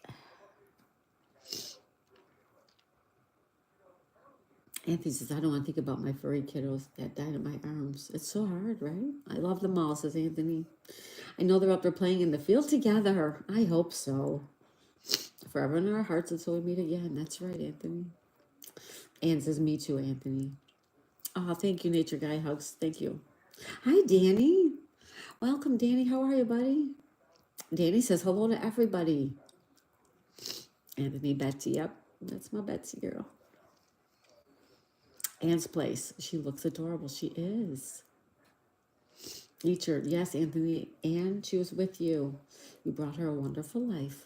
Anthony says, I don't want to think about my furry kiddos that died in my arms. It's so hard, right? I love them all, says Anthony. I know they're up there playing in the field together. I hope so. Forever in our hearts until we meet again. That's right, Anthony. Anne says, me too, Anthony. Oh, thank you, Nature Guy. Hugs. Thank you. Hi, Danny. Welcome, Danny. How are you, buddy? Danny says, hello to everybody. Anthony, Betsy. Yep, that's my Betsy girl. Anne's place. She looks adorable. She is. Nature. Yes, Anthony. Anne, she was with you. You brought her a wonderful life.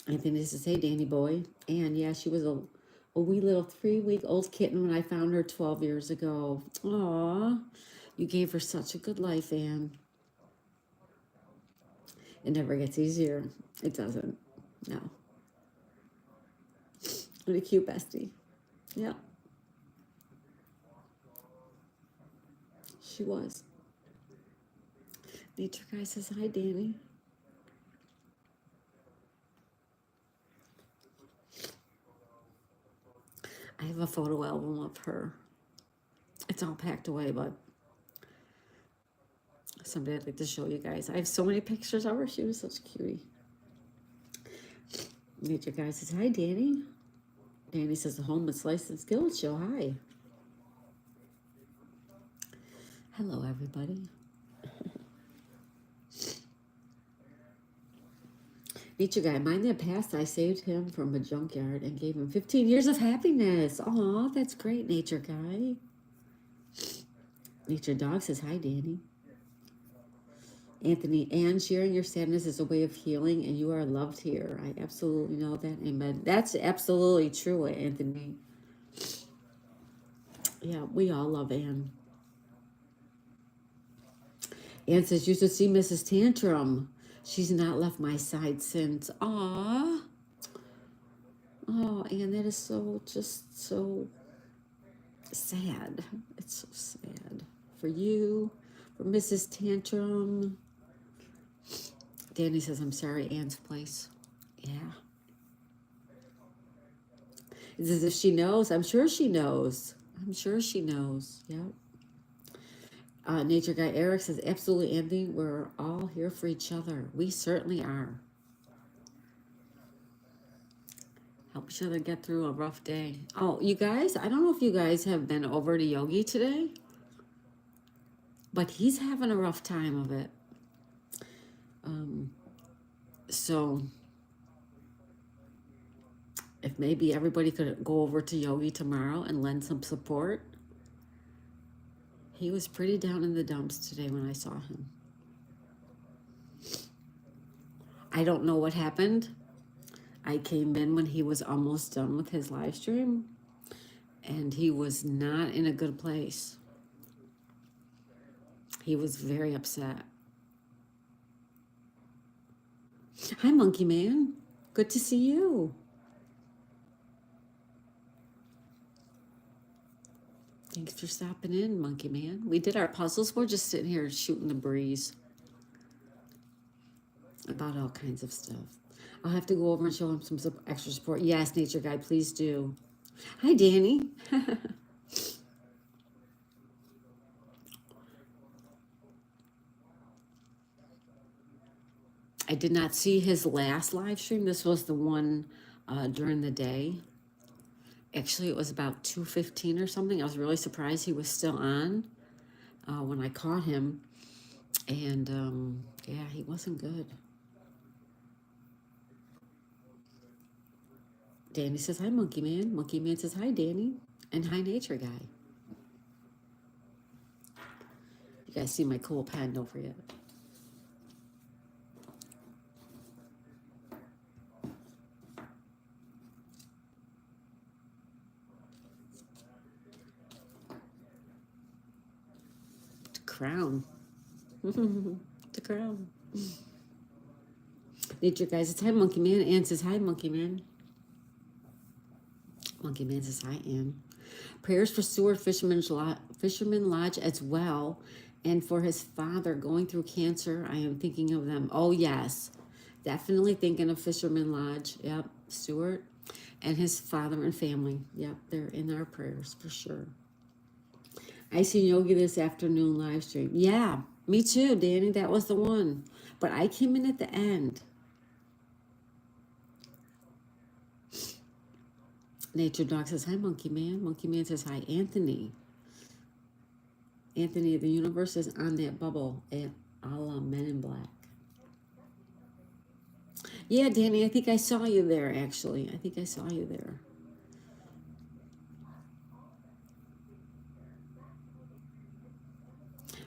Anthony says, hey, Danny boy. Anne, yeah, she was a wee little 3-week-old kitten when I found her 12 years ago. Aw, you gave her such a good life, Anne. It never gets easier. It doesn't. No. What a cute bestie. Yeah. She was. Nature Guy says, hi, Danny. I have a photo album of her. It's all packed away, but someday I'd like to show you guys. I have so many pictures of her. She was such a cutie. Nature Guy says, hi, Danny. Danny says, the Home and Slice and Skillet Show. Hi. Hello, everybody. Nature Guy, mine that passed, I saved him from a junkyard and gave him 15 years of happiness. Aw, that's great, Nature Guy. Nature Dog says, hi, Danny. Anthony, and sharing your sadness is a way of healing, and you are loved here. I absolutely know that. Amen. That's absolutely true, Anthony. Yeah, we all love Anne. Anne says, you should see Mrs. Tantrum. She's not left my side since. Aw. Oh, Anne, that is just so sad. It's so sad. For you, for Mrs. Tantrum. Danny says, I'm sorry, Anne's place. Yeah. It's as if she knows. I'm sure she knows. I'm sure she knows. Yeah. Nature Guy Eric says, absolutely, Anthony. We're all here for each other. We certainly are. Help each other get through a rough day. Oh, you guys, I don't know if you guys have been over to Yogi today, but he's having a rough time of it. So if maybe everybody could go over to Yogi tomorrow and lend some support. He was pretty down in the dumps today when I saw him. I don't know what happened. I came in when he was almost done with his live stream, and he was not in a good place. He was very upset. Hi, Monkey Man. Good to see you. Thanks for stopping in, Monkey Man. We did our puzzles. We're just sitting here shooting the breeze about all kinds of stuff. I'll have to go over and show him some extra support. Yes, Nature Guy, please do. Hi, Danny. I did not see his last live stream. This was the one during the day. Actually, it was about 2:15 or something. I was really surprised he was still on when I caught him. And yeah, he wasn't good. Danny says, hi, Monkey Man. Monkey Man says, hi, Danny. And hi, Nature Guy. You guys see my cool pen, don't forget. The crown. The crown. Nature Guy says, hi, Monkey Man. Ann says, hi, Monkey Man. Monkey Man says, hi, Ann. Prayers for Stuart Fisherman Lodge as well, and for his father going through cancer. I am thinking of them. Oh, yes. Definitely thinking of Fisherman Lodge. Yep, Stuart and his father and family. Yep, they're in our prayers for sure. I seen Yogi this afternoon live stream. Yeah, me too, Danny. That was the one. But I came in at the end. Nature Dog says, hi, Monkey Man. Monkey Man says, hi, Anthony. Anthony, the universe is on that bubble at a la Men in Black. Yeah, Danny, I think I saw you there, actually. I think I saw you there.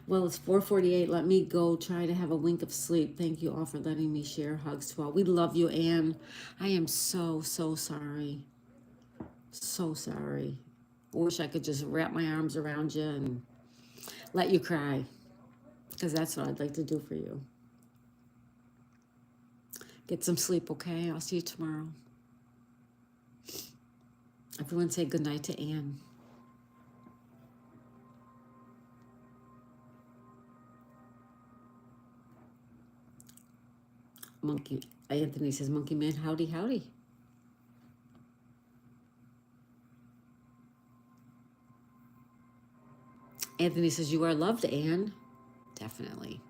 Well, it's 4:48. Let me go try to have a wink of sleep. Thank you all for letting me share. Hugs to all. We love you, Anne. I am so, so sorry. So sorry. I wish I could just wrap my arms around you and let you cry, because that's what I'd like to do for you. Get some sleep, okay? I'll see you tomorrow. Everyone say goodnight to Anne. Anthony says, Monkey Man, howdy, howdy. Anthony says, you are loved, Anne. Definitely.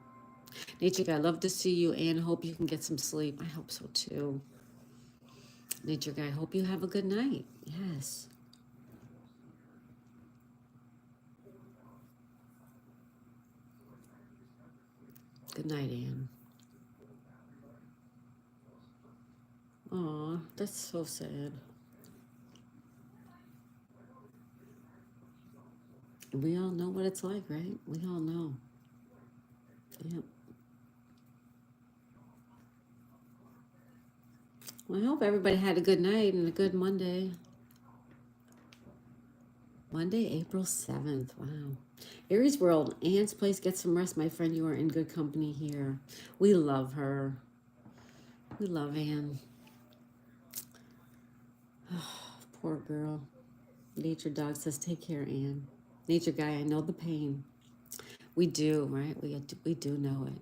Nature Guy, love to see you, Anne. Hope you can get some sleep. I hope so, too. Nature Guy, hope you have a good night. Yes. Good night, Anne. Aw, that's so sad. We all know what it's like, right? We all know. Yep. Well, I hope everybody had a good night and a good Monday. Monday, April 7th. Wow. Aries World, Anne's place. Get some rest, my friend. You are in good company here. We love her. We love Anne. Oh, poor girl. Nature Dog says, take care, Anne. Nature Guy, I know the pain. We do, right? We do know it.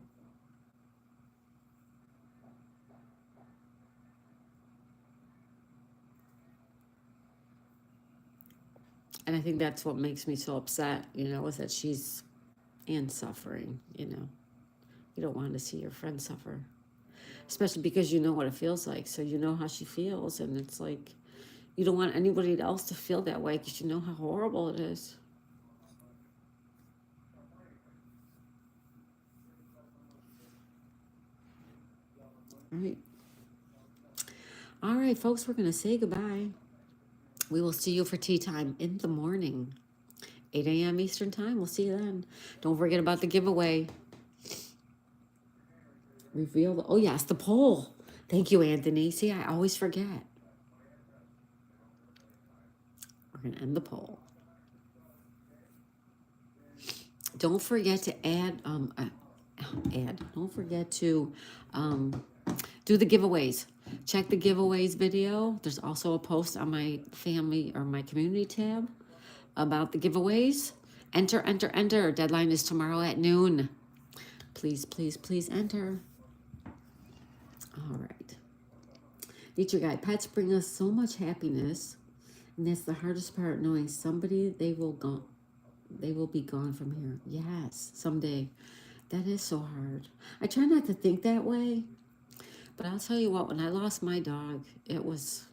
And I think that's what makes me so upset, you know, is that she's in suffering, you know. You don't want to see your friend suffer, especially because you know what it feels like. So you know how she feels. And it's like, you don't want anybody else to feel that way because you know how horrible it is. All right. All right, folks, we're going to say goodbye. We will see you for tea time in the morning, 8 a.m. Eastern time. We'll see you then. Don't forget about the giveaway. Reveal the, oh yes, the poll. Thank you, Anthony. See, I always forget. We're going to end the poll. Don't forget to add, don't forget to do the giveaways. Check the giveaways video. There's also a post on my family or my community tab about the giveaways. Enter, enter, enter. Deadline is tomorrow at noon. Please, please, please enter. All right. Nature Guide. Pets bring us so much happiness, and that's the hardest part, knowing somebody they will be gone from here. Yes, someday. That is so hard. I try not to think that way, but I'll tell you what, when I lost my dog, it was,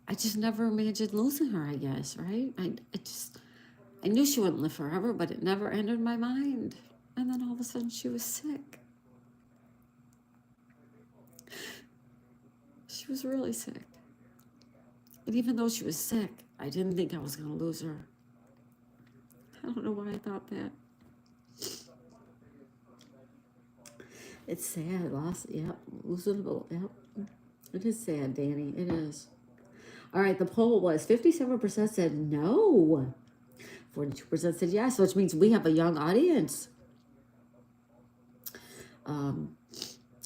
I just never imagined losing her, I guess, right? I knew she wouldn't live forever, but it never entered my mind. And then all of a sudden she was sick. She was really sick. But even though she was sick, I didn't think I was going to lose her. I don't know why I thought that. It's sad, loss, yep, losable, yep. It is sad, Danny, it is. All right, the poll was 57% said no. 42% said yes, which means we have a young audience.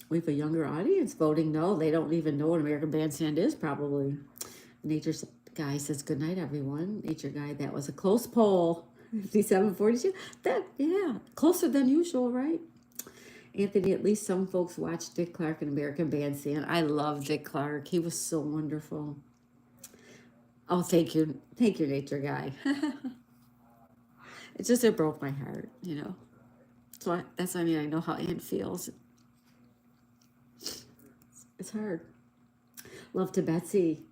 We have a younger audience voting no. They don't even know what American Bandstand is, probably. Nature Guy says, good night, everyone. Nature Guy, that was a close poll. 57-42. That, yeah, closer than usual, right? Anthony, at least some folks watch Dick Clark and American Bandstand. I love Dick Clark. He was so wonderful. Oh, thank you. Thank you, Nature Guy. It broke my heart, you know. So I know how Ann feels. It's hard. Love to Betsy.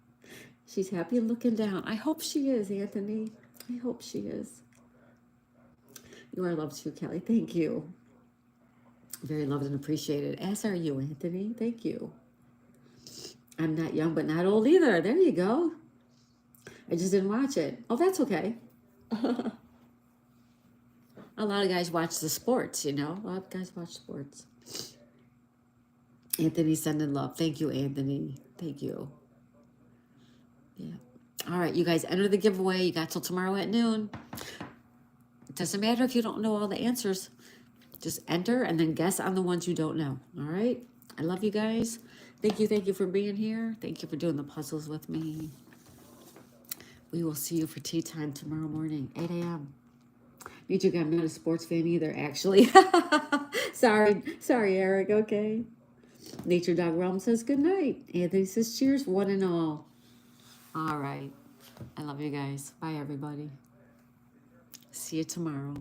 She's happy and looking down. I hope she is, Anthony. I hope she is. You are loved too, Kelly. Thank you. Very loved and appreciated. As are you, Anthony. Thank you. I'm not young, but not old either. There you go. I just didn't watch it. Oh, that's okay. A lot of guys watch the sports, you know. A lot of guys watch sports. Anthony sending love. Thank you, Anthony. Thank you. Yeah. All right, you guys enter the giveaway. You got till tomorrow at noon. It doesn't matter if you don't know all the answers. Just enter and then guess on the ones you don't know. All right? I love you guys. Thank you for being here. Thank you for doing the puzzles with me. We will see you for tea time tomorrow morning, 8 a.m. Nature Guy, I'm not a sports fan either, actually. Sorry, Eric, okay. Nature Dog Realm says good night. Anthony says cheers, one and all. All right. I love you guys. Bye, everybody. See you tomorrow.